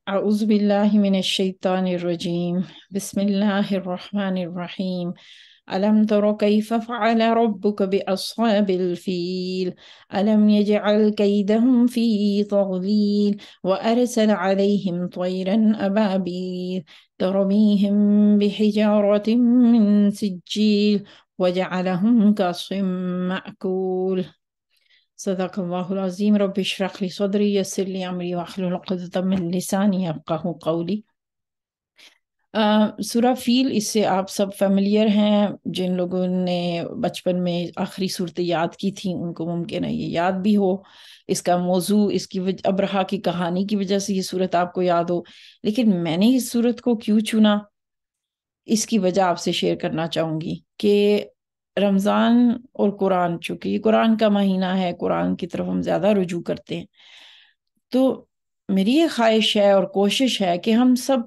أعوذ بالله من الشيطان الرجيم بسم الله الرحمن الرحيم ألم تر كيف فعل ربك بأصحاب الفيل ألم يجعل كيدهم في تضليل وأرسل عليهم طيرا أبابيل ترميهم بحجارة من سجيل وجعلهم كعصف مأكول صدق اللہ العظیم رب اشرح لی صدری یسر لی امری واحلل عقدۃ من لسانی یفقہوا قولی۔ سورہ فیل، اس سے آپ سب فیملیئر ہیں۔ جن لوگوں نے بچپن میں آخری صورت یاد کی تھی ان کو ممکن ہے یہ یاد بھی ہو۔ اس کا موضوع، اس کی ابرہہ کی کہانی کی وجہ سے یہ صورت آپ کو یاد ہو، لیکن میں نے اس صورت کو کیوں چنا، اس کی وجہ آپ سے شیئر کرنا چاہوں گی کہ رمضان اور قرآن، چونکہ یہ قرآن کا مہینہ ہے، قرآن کی طرف ہم زیادہ رجوع کرتے ہیں، تو میری یہ خواہش ہے اور کوشش ہے کہ ہم سب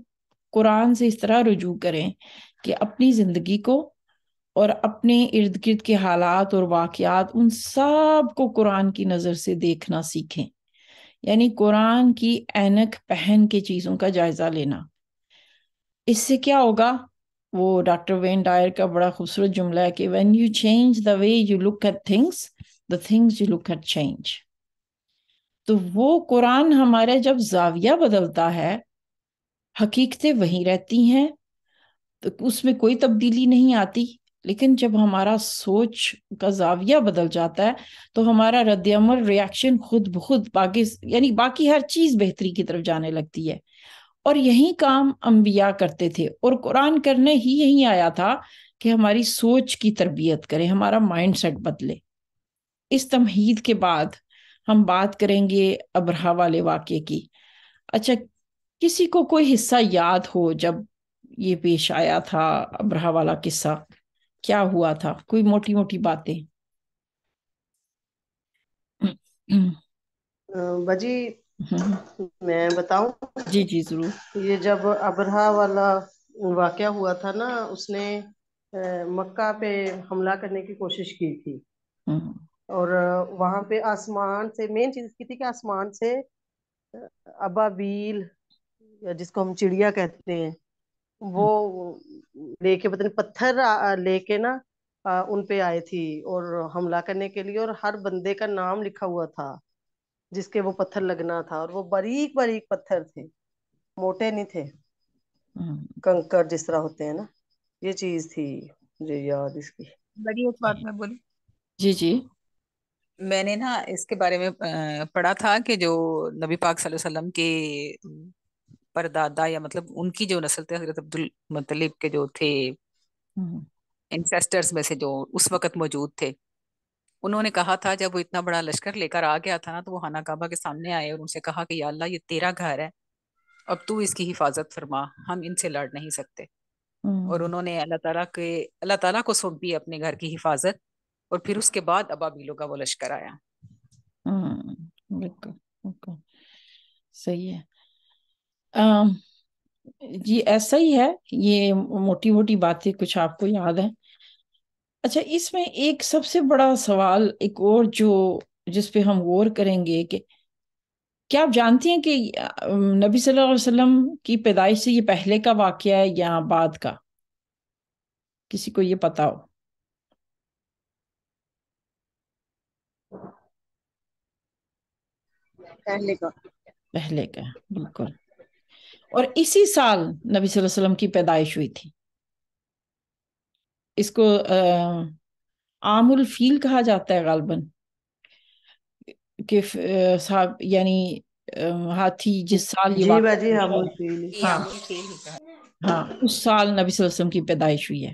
قرآن سے اس طرح رجوع کریں کہ اپنی زندگی کو اور اپنے ارد گرد کے حالات اور واقعات ان سب کو قرآن کی نظر سے دیکھنا سیکھیں، یعنی قرآن کی اینک پہن کے چیزوں کا جائزہ لینا۔ اس سے کیا ہوگا؟ وہ ڈاکٹر وین ڈائر کا بڑا خوبصورت جملہ ہے کہ when you change the way you look at things, the things you look at change۔ تو وہ قرآن ہمارے جب زاویہ بدلتا ہے، حقیقتیں وہیں رہتی ہیں، تو اس میں کوئی تبدیلی نہیں آتی، لیکن جب ہمارا سوچ کا زاویہ بدل جاتا ہے تو ہمارا رد عمل، ریاکشن خود بخود باقی ہر چیز بہتری کی طرف جانے لگتی ہے۔ اور یہی کام انبیاء کرتے تھے، اور قرآن کرنے ہی یہی آیا تھا کہ ہماری سوچ کی تربیت کرے، ہمارا مائنڈ سیٹ بدلے۔ اس تمہید کے بعد ہم بات کریں گے ابرہہ والے واقعے کی۔ اچھا، کسی کو کوئی حصہ یاد ہو جب یہ پیش آیا تھا ابرہہ والا قصہ؟ کیا ہوا تھا؟ کوئی موٹی موٹی باتیں۔ بجی میں بتاؤں؟ جی جی ضرور۔ یہ جب ابرہہ والا واقعہ ہوا تھا نا، اس نے مکہ پہ حملہ کرنے کی کوشش کی تھی، اور وہاں پہ آسمان سے مین چیز کی تھی کہ آسمان سے ابابیل، یا جس کو ہم چڑیا کہتے ہیں، وہ لے کے پتہ نہیں پتھر لے کے نا ان پہ آئے تھی اور حملہ کرنے کے لیے، اور ہر بندے کا نام لکھا ہوا تھا جس کے وہ پتھر لگنا تھا، اور وہ باریک باریک پتھر تھے، موٹے نہیں تھے، کنکر جس طرح ہوتے ہیں نا۔ یہ چیز تھی مجھے یاد اس کی۔ بڑی ایک بات میں بولی، جی جی۔ میں نے نا اس کے بارے میں پڑھا تھا کہ جو نبی پاک صلی اللہ علیہ وسلم کے پردادا، یا مطلب ان کی جو نسل تھے، حضرت عبد المطلب کے جو تھے انسیسٹرز میں سے جو اس وقت موجود تھے، انہوں نے کہا تھا جب وہ اتنا بڑا لشکر لے کر آ گیا تھا نا، تو وہ خانہ کعبہ کے سامنے آئے اور ان سے کہا کہ یا اللہ، یہ تیرا گھر ہے، اب تو اس کی حفاظت فرما، ہم ان سے لڑ نہیں سکتے۔ اور انہوں نے اللہ تعالیٰ کو سونپی اپنے گھر کی حفاظت، اور پھر اس کے بعد ابابیلوں کا وہ لشکر آیا۔ بالکل بالکل صحیح ہے۔ جی ایسا ہی ہے، یہ موٹی موٹی باتیں کچھ آپ کو یاد ہیں۔ اچھا، اس میں ایک سب سے بڑا سوال ایک اور جس پہ ہم غور کریں گے کہ کیا آپ جانتی ہیں کہ نبی صلی اللہ علیہ وسلم کی پیدائش سے یہ پہلے کا واقعہ ہے یا بعد کا؟ کسی کو یہ پتا ہو؟ پہلے کا۔ پہلے کا، بالکل۔ اور اسی سال نبی صلی اللہ علیہ وسلم کی پیدائش ہوئی تھی۔ اس کو عام الفیل کہا جاتا ہے غالباً، کہ صاحب یعنی ہاتھی جس سال یہ جی واقعہ باجی، ہم ہاں ہاں اس سال نبی صلی اللہ علیہ وسلم کی پیدائش ہوئی ہے۔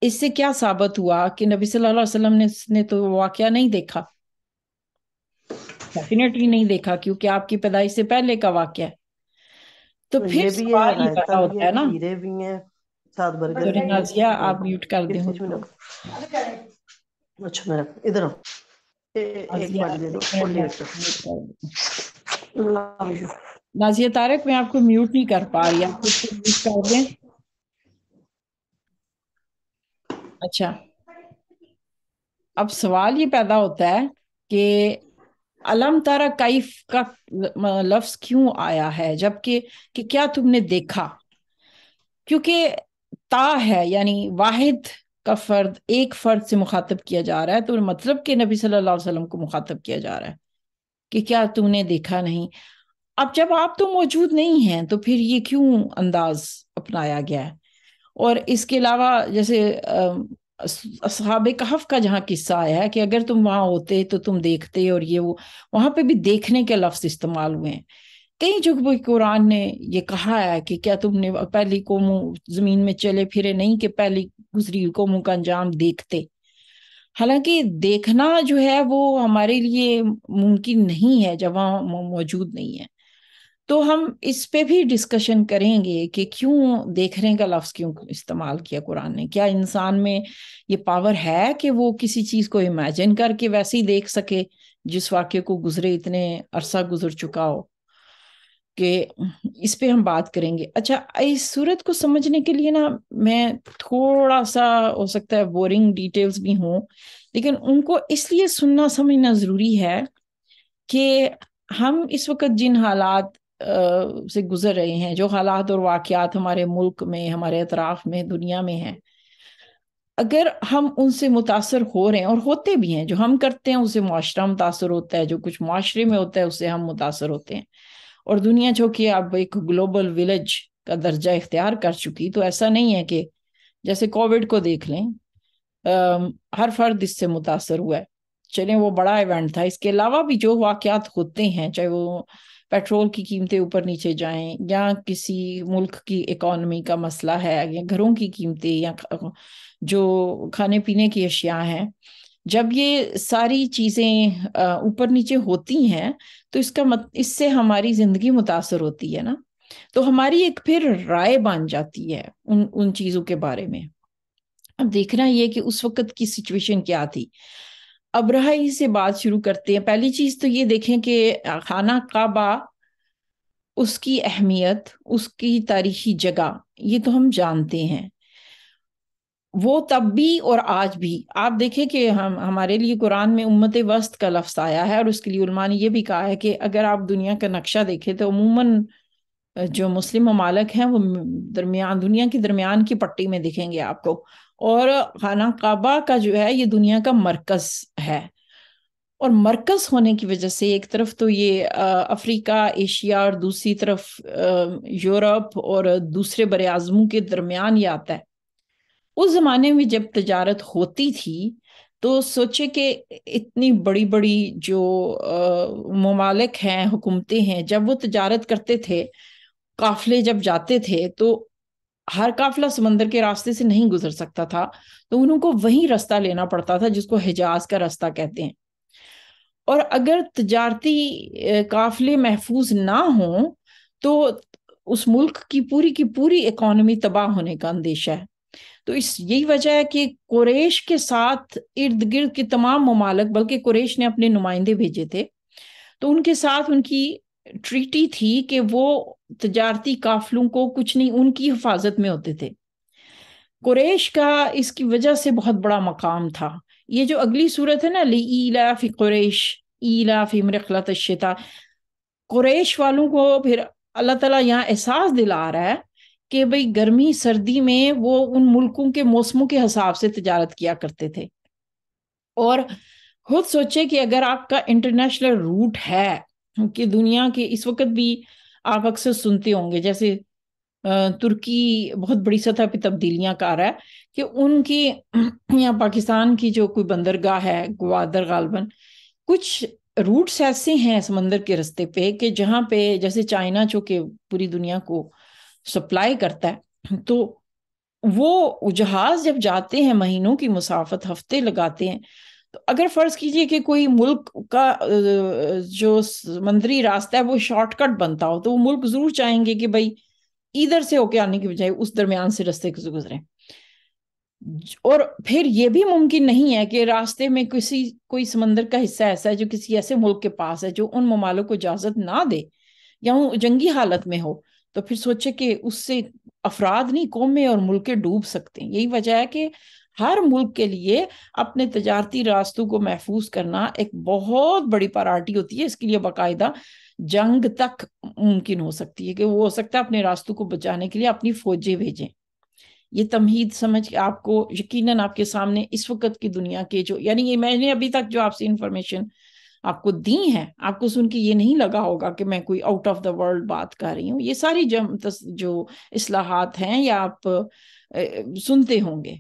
اس سے کیا ثابت ہوا کہ نبی صلی اللہ علیہ وسلم نے تو واقعہ نہیں دیکھا، ڈیفینیٹلی نہیں دیکھا، کیونکہ آپ کی پیدائش سے پہلے کا واقعہ ہے۔ تو پھر یہ بھی ہے، سوال یہ رائتا پیدا بھی ہوتا ہے، ہے نا۔ کھیرے بھی ہیں، ساتھ برگر سورہ بھی نازیہ ہیں۔ آپ میوٹ کر دیں کس خود چیز میں کو۔ رکھو؟ اچھا میں رکھ، ادھر آؤ، ایک نازیہ باری دے دو، ایک فل منٹ میں پلیٹ۔ آپ کو میوٹ کر دیں۔ نازیہ طارق، میں آپ کو میوٹ نہیں کر پا رہی، آپ خود کو میوٹ کر دیں۔ اچھا، اب سوال یہ پیدا ہوتا ہے کہ علم تارا کیف کا لفظ کیوں آیا ہے جبکہ کہ کیا تم نے دیکھا؟ کیونکہ تا ہے، یعنی واحد کا فرد، ایک فرد سے مخاطب کیا جا رہا ہے، تو مطلب کہ نبی صلی اللہ علیہ وسلم کو مخاطب کیا جا رہا ہے کہ کیا تم نے دیکھا نہیں؟ اب جب آپ تو موجود نہیں ہیں تو پھر یہ کیوں انداز اپنایا گیا ہے؟ اور اس کے علاوہ جیسے اصحاب کہف کا جہاں قصہ آیا ہے کہ اگر تم وہاں ہوتے تو تم دیکھتے، اور یہ وہ وہاں پہ بھی دیکھنے کے لفظ استعمال ہوئے ہیں. کئی جگہ قرآن نے یہ کہا ہے کہ کیا تم نے پہلی قوموں زمین میں چلے پھرے نہیں کہ پہلی گزری قوموں کا انجام دیکھتے. حالانکہ دیکھنا جو ہے وہ ہمارے لیے ممکن نہیں ہے جب وہاں موجود نہیں ہے. تو ہم اس پہ بھی ڈسکشن کریں گے کہ کیوں دیکھنے کا لفظ کیوں استعمال کیا قرآن نے. کیا انسان میں یہ پاور ہے کہ وہ کسی چیز کو امیجن کر کے ویسے ہی دیکھ سکے جس واقعے کو گزرے اتنے عرصہ گزر چکا ہو؟ کہ اس پہ ہم بات کریں گے. اچھا، اس صورت کو سمجھنے کے لیے نا میں تھوڑا سا ہو سکتا ہے بورنگ ڈیٹیلز بھی ہوں، لیکن ان کو اس لیے سننا سمجھنا ضروری ہے کہ ہم اس وقت جن حالات سے گزر رہے ہیں، جو حالات اور واقعات ہمارے ملک میں، ہمارے اطراف میں، دنیا میں ہیں، اگر ہم ان سے متاثر ہو رہے ہیں اور ہوتے بھی ہیں، جو ہم کرتے ہیں اس سے معاشرہ متاثر ہوتا ہے، جو کچھ معاشرے میں ہوتا ہے اس سے ہم متاثر ہوتے ہیں، اور دنیا چونکہ اب ایک گلوبل ولیج کا درجہ اختیار کر چکی، تو ایسا نہیں ہے کہ جیسے کووڈ کو دیکھ لیں، ہر فرد اس سے متاثر ہوا ہے، چلیں وہ بڑا ایونٹ تھا. اس کے علاوہ بھی جو واقعات ہوتے ہیں، چاہے وہ پیٹرول کی قیمتیں اوپر نیچے جائیں، یا کسی ملک کی اکانومی کا مسئلہ ہے، یا گھروں کی قیمتیں، یا جو کھانے پینے کی اشیاء ہیں، جب یہ ساری چیزیں اوپر نیچے ہوتی ہیں تو اس سے ہماری زندگی متاثر ہوتی ہے نا. تو ہماری ایک پھر رائے بن جاتی ہے ان چیزوں کے بارے میں. اب دیکھنا یہ کہ اس وقت کی سچویشن کیا تھی. ابرہہ ہی سے بات شروع کرتے ہیں. پہلی چیز تو یہ دیکھیں کہ خانہ کعبہ، اس کی اہمیت، اس کی تاریخی جگہ، یہ تو ہم جانتے ہیں. وہ تب بھی اور آج بھی آپ دیکھیں کہ ہمارے لیے قرآن میں امت وسط کا لفظ آیا ہے، اور اس کے لیے علماء نے یہ بھی کہا ہے کہ اگر آپ دنیا کا نقشہ دیکھیں تو عموماً جو مسلم ممالک ہیں وہ دنیا کی درمیان کی پٹی میں دکھیں گے آپ کو، اور خانہ کعبہ کا جو ہے یہ دنیا کا مرکز ہے. اور مرکز ہونے کی وجہ سے ایک طرف تو یہ افریقہ، ایشیا، اور دوسری طرف یورپ اور دوسرے بر اعظموں کے درمیان یہ آتا ہے. اس زمانے میں جب تجارت ہوتی تھی تو سوچے کہ اتنی بڑی بڑی جو ممالک ہیں، حکومتیں ہیں، جب وہ تجارت کرتے تھے، قافلے جب جاتے تھے تو ہر قافلہ سمندر کے راستے سے نہیں گزر سکتا تھا، تو انہوں کو وہی راستہ لینا پڑتا تھا جس کو حجاز کا راستہ کہتے ہیں. اور اگر تجارتی قافلے محفوظ نہ ہوں تو اس ملک کی پوری اکانومی تباہ ہونے کا اندیشہ ہے. تو یہی وجہ ہے کہ قریش کے ساتھ ارد گرد کے تمام ممالک، بلکہ قریش نے اپنے نمائندے بھیجے تھے، تو ان کے ساتھ ان کی ٹریٹی تھی کہ وہ تجارتی قافلوں کو کچھ نہیں، ان کی حفاظت میں ہوتے تھے. قریش کا اس کی وجہ سے بہت بڑا مقام تھا. یہ جو اگلی صورت ہے نا، لِإِيلَافِ قریش إِيلَافِهِمْ رِحْلَةَ الشِّتَاءِ، قریش والوں کو پھر اللہ تعالیٰ یہاں احساس دلا رہا ہے کہ بھئی گرمی سردی میں وہ ان ملکوں کے موسموں کے حساب سے تجارت کیا کرتے تھے. اور خود سوچے کہ اگر آپ کا انٹرنیشنل روٹ ہے کہ دنیا کے اس وقت بھی آپ اکثر سنتے ہوں گے، جیسے ترکی بہت بڑی سطح پہ تبدیلیاں کر رہا ہے کہ ان کی یا پاکستان کی جو کوئی بندرگاہ ہے گوادر، غالباً کچھ روٹس ایسے ہیں سمندر کے رستے پہ کہ جہاں پہ جیسے چائنا چونکہ پوری دنیا کو سپلائی کرتا ہے، تو وہ جہاز جب جاتے ہیں مہینوں کی مسافت، ہفتے لگاتے ہیں. تو اگر فرض کیجئے کہ کوئی ملک کا جو سمندری راستہ ہے وہ شارٹ کٹ بنتا ہو، تو وہ ملک ضرور چاہیں گے کہ بھائی ادھر سے ہو کے آنے کی بجائے اس درمیان سے راستے سے گزریں. اور پھر یہ بھی ممکن نہیں ہے کہ راستے میں کوئی سمندر کا حصہ ایسا ہے جو کسی ایسے ملک کے پاس ہے جو ان ممالک کو اجازت نہ دے یا وہ جنگی حالت میں ہو. تو پھر سوچے کہ اس سے افراد نہیں، قومیں اور ملکیں ڈوب سکتے ہیں. یہی وجہ ہے کہ ہر ملک کے لیے اپنے تجارتی راستوں کو محفوظ کرنا ایک بہت بڑی پرائرٹی ہوتی ہے. اس کے لیے باقاعدہ جنگ تک ممکن ہو سکتی ہے کہ وہ ہو سکتا ہے اپنے راستوں کو بچانے کے لیے اپنی فوجیں بھیجیں. یہ تمہید سمجھ کے آپ کو یقیناً آپ کے سامنے اس وقت کی دنیا کے جو یعنی یہ میں نے ابھی تک جو آپ سے انفارمیشن آپ کو دی ہے, آپ کو سن کے یہ نہیں لگا ہوگا کہ میں کوئی آؤٹ آف دا ورلڈ بات کر رہی ہوں. یہ ساری جو اصلاحات ہیں یا آپ سنتے ہوں گے.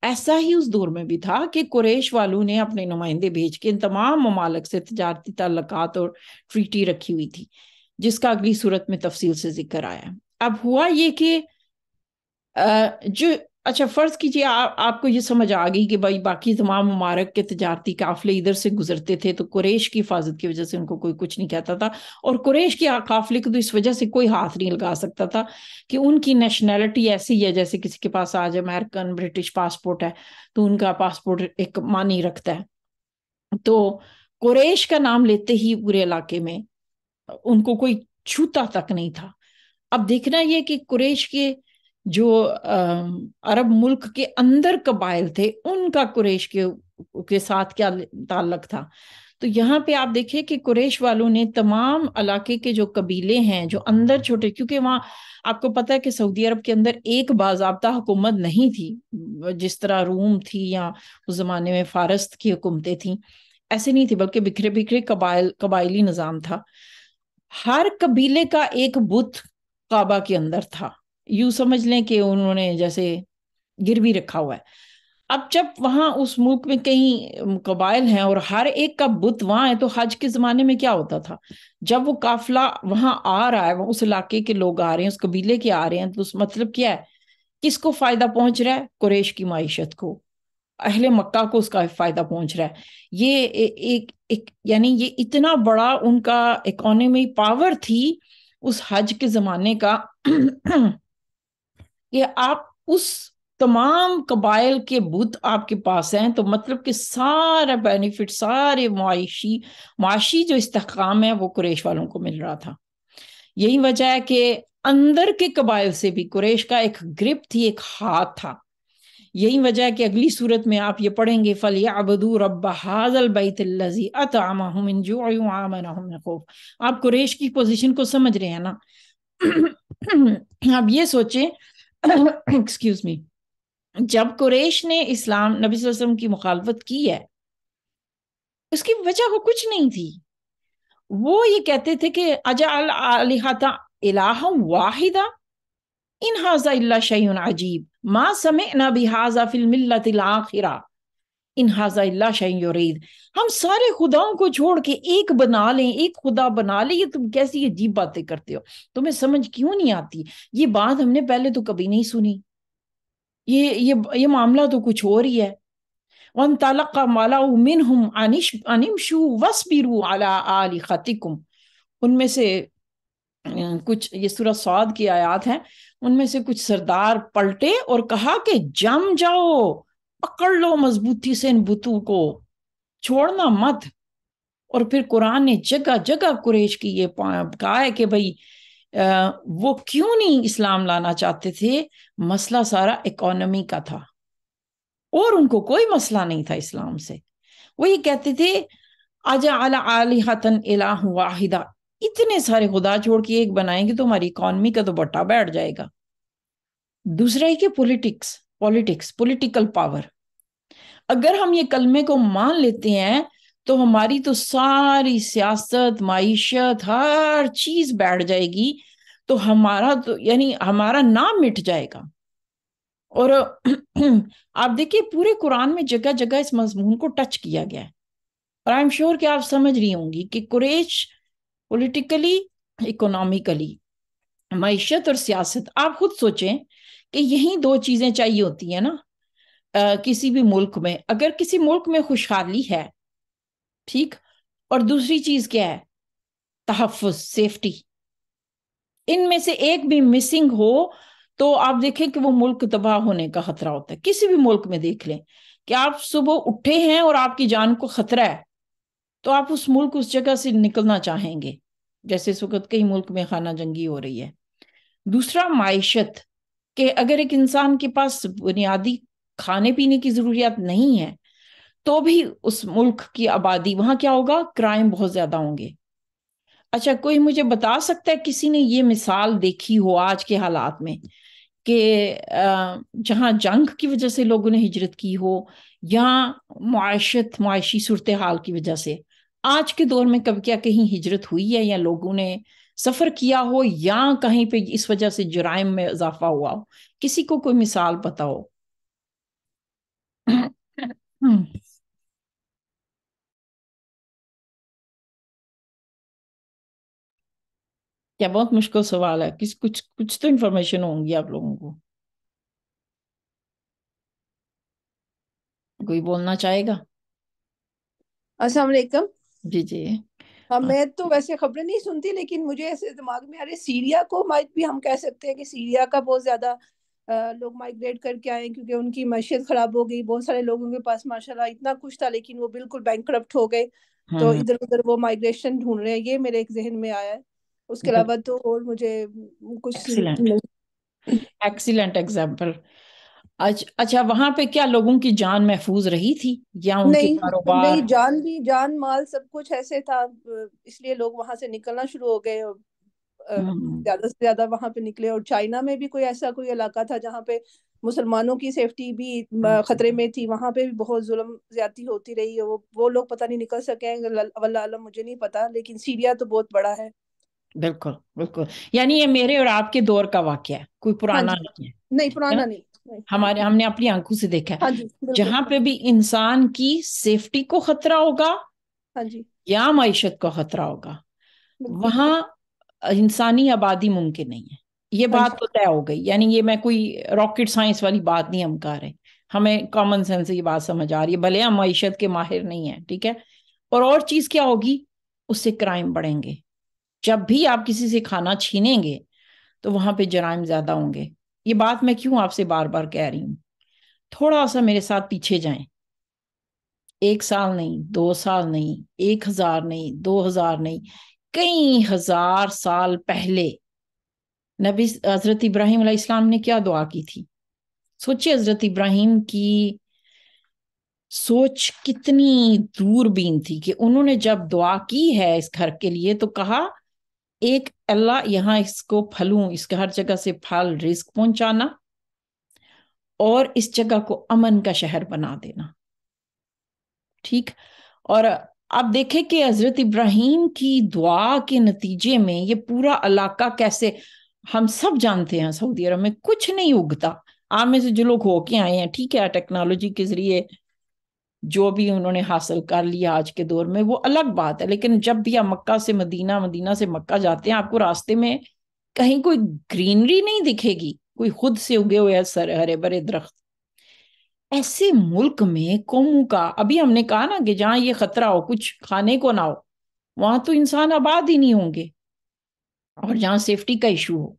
ایسا ہی اس دور میں بھی تھا کہ قریش والوں نے اپنے نمائندے بھیج کے ان تمام ممالک سے تجارتی تعلقات اور ٹریٹی رکھی ہوئی تھی, جس کا اگلی صورت میں تفصیل سے ذکر آیا. اب ہوا یہ کہ جو اچھا فرض کیجئے آپ کو یہ سمجھ آ گئی کہ بھائی باقی تمام ممالک کے تجارتی قافلے ادھر سے گزرتے تھے تو قریش کی حفاظت کی وجہ سے ان کو کوئی کچھ نہیں کہتا تھا, اور قریش کے قافلے کو تو اس وجہ سے کوئی ہاتھ نہیں لگا سکتا تھا کہ ان کی نیشنلٹی ایسی ہے جیسے کسی کے پاس آج امریکن برٹش پاسپورٹ ہے تو ان کا پاسپورٹ ایک معنی رکھتا ہے. تو قریش کا نام لیتے ہی پورے علاقے میں ان کو کوئی چھوتا تک نہیں تھا. اب دیکھنا یہ کہ قریش کے جو عرب ملک کے اندر قبائل تھے ان کا قریش کے ساتھ کیا تعلق تھا. تو یہاں پہ آپ دیکھیں کہ قریش والوں نے تمام علاقے کے جو قبیلے ہیں جو اندر چھوٹے, کیونکہ وہاں آپ کو پتہ ہے کہ سعودی عرب کے اندر ایک باضابطہ حکومت نہیں تھی جس طرح روم تھی یا اس زمانے میں فارس کی حکومتیں تھیں, ایسے نہیں تھی, بلکہ بکھرے بکھرے قبائلی نظام تھا. ہر قبیلے کا ایک بت کعبہ کے اندر تھا, یوں سمجھ لیں کہ انہوں نے جیسے گروی رکھا ہوا ہے. اب جب وہاں اس ملک میں کئی قبائل ہیں اور ہر ایک کا بت وہاں ہے, تو حج کے زمانے میں کیا ہوتا تھا, جب وہ قافلہ وہاں آ رہا ہے, اس علاقے کے لوگ آ رہے ہیں, اس قبیلے کے آ رہے ہیں, تو اس مطلب کیا ہے, کس کو فائدہ پہنچ رہا ہے, قریش کی معیشت کو, اہل مکہ کو اس کا فائدہ پہنچ رہا ہے. یہ یعنی یہ اتنا بڑا ان کا اکانومی پاور تھی اس حج کے زمانے کا کہ آپ اس تمام قبائل کے بت آپ کے پاس ہیں, تو مطلب کہ سارا بینیفٹ, سارے معاشی جو استحکام ہے وہ قریش والوں کو مل رہا تھا. یہی وجہ ہے کہ اندر کے قبائل سے بھی قریش کا ایک گرپ تھی, ایک ہاتھ تھا. یہی وجہ ہے کہ اگلی صورت میں آپ یہ پڑھیں گے فَلْيَعْبُدُوا رَبَّ هَذَا الْبَيْتِ الَّذِي أَطْعَمَهُم مِّن جُوعٍ وَآمَنَهُم مِّن خَوْفٍ. آپ قریش کی پوزیشن کو سمجھ رہے ہیں نا. آپ یہ سوچیں ایکسکیوز می, جب قریش نے اسلام نبی صلی اللہ علیہ وسلم کی مخالفت کی ہے, اس کی وجہ وہ کچھ نہیں تھی. وہ یہ کہتے تھے کہ اجعل آلہۃ الہا واحدہ ان ھذا الا شیء عجیب ما سمعنا بھذا فی الملۃ الاخرہ ان ھذا الا شیء یرید. ہم سارے خداؤں کو چھوڑ کے ایک بنا لیں, ایک خدا بنا لیں, یہ تم کیسی عجیب باتیں کرتے ہو, تمہیں سمجھ کیوں نہیں آتی؟ یہ بات ہم نے پہلے تو کبھی نہیں سنی, یہ معاملہ تو کچھ اور ہی ہے. وَانْطَلَقَ مَلَأُ مِنْهُمْ أَنِ امْشُوا وَاصْبِرُوا عَلَىٰ آلِهَتِكُمْ. ان میں سے کچھ, یہ سورہ صاد کی آیات ہیں, ان میں سے کچھ سردار پلٹے اور کہا کہ جم جاؤ, پکڑ لو مضبوطی سے ان بتوں کو, چھوڑنا مت. اور پھر قرآن نے جگہ جگہ قریش کی یہ کہا ہے کہ بھئی وہ کیوں نہیں اسلام لانا چاہتے تھے, مسئلہ سارا اکانومی کا تھا, اور ان کو کوئی مسئلہ نہیں تھا اسلام سے. وہ یہ کہتے تھے اجعل آلہۃ الہ واحدہ, اتنے سارے خدا چھوڑ کے ایک بنائیں گے تو ہماری اکانومی کا تو بٹا بیٹھ جائے گا. دوسرا ہے کہ پولیٹیکل پاور. اگر ہم یہ کلمے کو مان لیتے ہیں تو ہماری تو ساری سیاست, معیشت, ہر چیز بیٹھ جائے گی, تو یعنی ہمارا نام مٹ جائے گا. اور آپ دیکھیں پورے قرآن میں جگہ جگہ اس مضمون کو ٹچ کیا گیا ہے, اور آئی ایم شیور کہ آپ سمجھ رہی ہوں گی کہ قریش پولیٹیکلی, اکنامکلی, معیشت اور سیاست, آپ خود سوچیں کہ یہی دو چیزیں چاہیے ہوتی ہیں نا کسی بھی ملک میں. اگر کسی ملک میں خوشحالی ہے, ٹھیک, اور دوسری چیز کیا ہے, تحفظ, سیفٹی, ان میں سے ایک بھی مسنگ ہو تو آپ دیکھیں کہ وہ ملک تباہ ہونے کا خطرہ ہوتا ہے. کسی بھی ملک میں دیکھ لیں کہ آپ صبح اٹھے ہیں اور آپ کی جان کو خطرہ ہے, تو آپ اس ملک, اس جگہ سے نکلنا چاہیں گے, جیسے اس وقت کئی ملک میں خانہ جنگی ہو رہی ہے. دوسرا معیشت, کہ اگر ایک انسان کے پاس بنیادی کھانے پینے کی ضروریات نہیں ہے، تو بھی اس ملک کی آبادی، وہاں کیا ہوگا؟ کرائم بہت زیادہ ہوں گے۔ اچھا، کوئی مجھے بتا سکتا ہے کسی نے یہ مثال دیکھی ہو آج کے حالات میں کہ جہاں جنگ کی وجہ سے لوگوں نے ہجرت کی ہو، یا معاشی صورتحال کی وجہ سے آج کے دور میں کب کیا کہیں ہجرت ہوئی ہے، یا لوگوں نے سفر کیا ہو، یا کہیں پہ اس وجہ سے جرائم میں اضافہ ہوا ہو؟ کسی کو کوئی مثال پتا ہو؟ کیا بہت مشکل سوال ہے، کچھ تو انفارمیشن ہوں گی آپ لوگوں کو، کوئی بولنا چاہے گا؟ السلام علیکم۔ جی جی۔ ہاں، میں تو ویسے خبریں نہیں سنتی، لیکن مجھے ایسے دماغ میں آ رہے سیریا کو مائٹ بھی ہم کہہ سکتے ہیں کہ سیریا کا بہت زیادہ لوگ مائگریٹ کر کے آئے، کیونکہ ان کی معیشت خراب ہو گئی۔ بہت سارے لوگوں کے پاس ماشاءاللہ اتنا کچھ تھا، لیکن وہ بالکل بینکرپٹ ہو گئے، تو ادھر ادھر وہ مائگریشن ڈھونڈ رہے ہیں۔ یہ میرے ایک ذہن میں آیا ہے، اس کے علاوہ تو اور مجھے کچھ ایکسیلنٹ ایگزامپل۔ اچھا، وہاں پہ کیا لوگوں کی جان محفوظ رہی تھی، یا ان کے کاروبار؟ نہیں، جان مال سب کچھ ایسے تھا، اس لیے لوگ وہاں سے نکلنا شروع ہو گئے، اور زیادہ سے زیادہ وہاں پہ نکلے۔ اور چائنا میں بھی کوئی ایسا کوئی علاقہ تھا جہاں پہ مسلمانوں کی سیفٹی بھی خطرے میں تھی، وہاں پہ بھی بہت ظلم زیادتی ہوتی رہی ہے، وہ لوگ پتہ نہیں نکل سکے ہیں، واللہ علم، مجھے نہیں پتا، لیکن سیریا تو بہت بڑا ہے۔ بالکل بالکل، یعنی یہ میرے اور آپ کے دور کا واقعہ ہے، کوئی پرانا نہیں ہے، نہیں پرانا نہیں، ہم نے اپنی آنکھوں سے دیکھا ہے۔ ہاں جی بالکل۔ جہاں پہ بھی انسان کی سیفٹی کو خطرہ ہوگا، ہاں جی، یا معیشت کو خطرہ ہوگا، بالکل۔ وہاں انسانی آبادی ممکن نہیں ہے، یہ ہاں بات جی، تو طے ہو گئی۔ یعنی یہ میں کوئی راکٹ سائنس والی بات نہیں ہم کر رہے، ہمیں کامن سینس سے یہ بات سمجھ آ رہی ہے، بھلے ہم معیشت کے ماہر نہیں ہیں، ٹھیک ہے۔ اور چیز کیا ہوگی؟ اس سے کرائم بڑھیں گے۔ جب بھی آپ کسی سے کھانا چھینیں گے تو وہاں پہ جرائم زیادہ ہوں گے۔ یہ بات میں کیوں آپ سے بار بار کہہ رہی ہوں؟ تھوڑا سا میرے ساتھ پیچھے جائیں، 1 سال نہیں، 2 سال نہیں، 1000 نہیں، 2000 نہیں، کئی ہزار سال پہلے نبی حضرت ابراہیم علیہ السلام نے کیا دعا کی تھی؟ سوچیے، حضرت ابراہیم کی سوچ کتنی دور بین تھی کہ انہوں نے جب دعا کی ہے اس گھر کے لیے تو کہا، ایک اللہ یہاں اس کو پھلوں، اس کے ہر جگہ سے پھل رزق پہنچانا، اور اس جگہ کو امن کا شہر بنا دینا، ٹھیک۔ اور آپ دیکھیں کہ حضرت ابراہیم کی دعا کے نتیجے میں یہ پورا علاقہ کیسے، ہم سب جانتے ہیں سعودی عرب میں کچھ نہیں اگتا، آپ میں سے جو لوگ ہو کے آئے ہیں، ٹھیک ہے، ٹیکنالوجی کے ذریعے جو بھی انہوں نے حاصل کر لیا آج کے دور میں وہ الگ بات ہے، لیکن جب بھی آپ مکہ سے مدینہ، مدینہ سے مکہ جاتے ہیں، آپ کو راستے میں کہیں کوئی گرینری نہیں دکھے گی، کوئی خود سے اگے ہوئے ہرے بھرے درخت۔ ایسے ملک میں قوموں کا، ابھی ہم نے کہا نا کہ جہاں یہ خطرہ ہو، کچھ کھانے کو نہ ہو، وہاں تو انسان آباد ہی نہیں ہوں گے، اور جہاں سیفٹی کا ایشو ہو،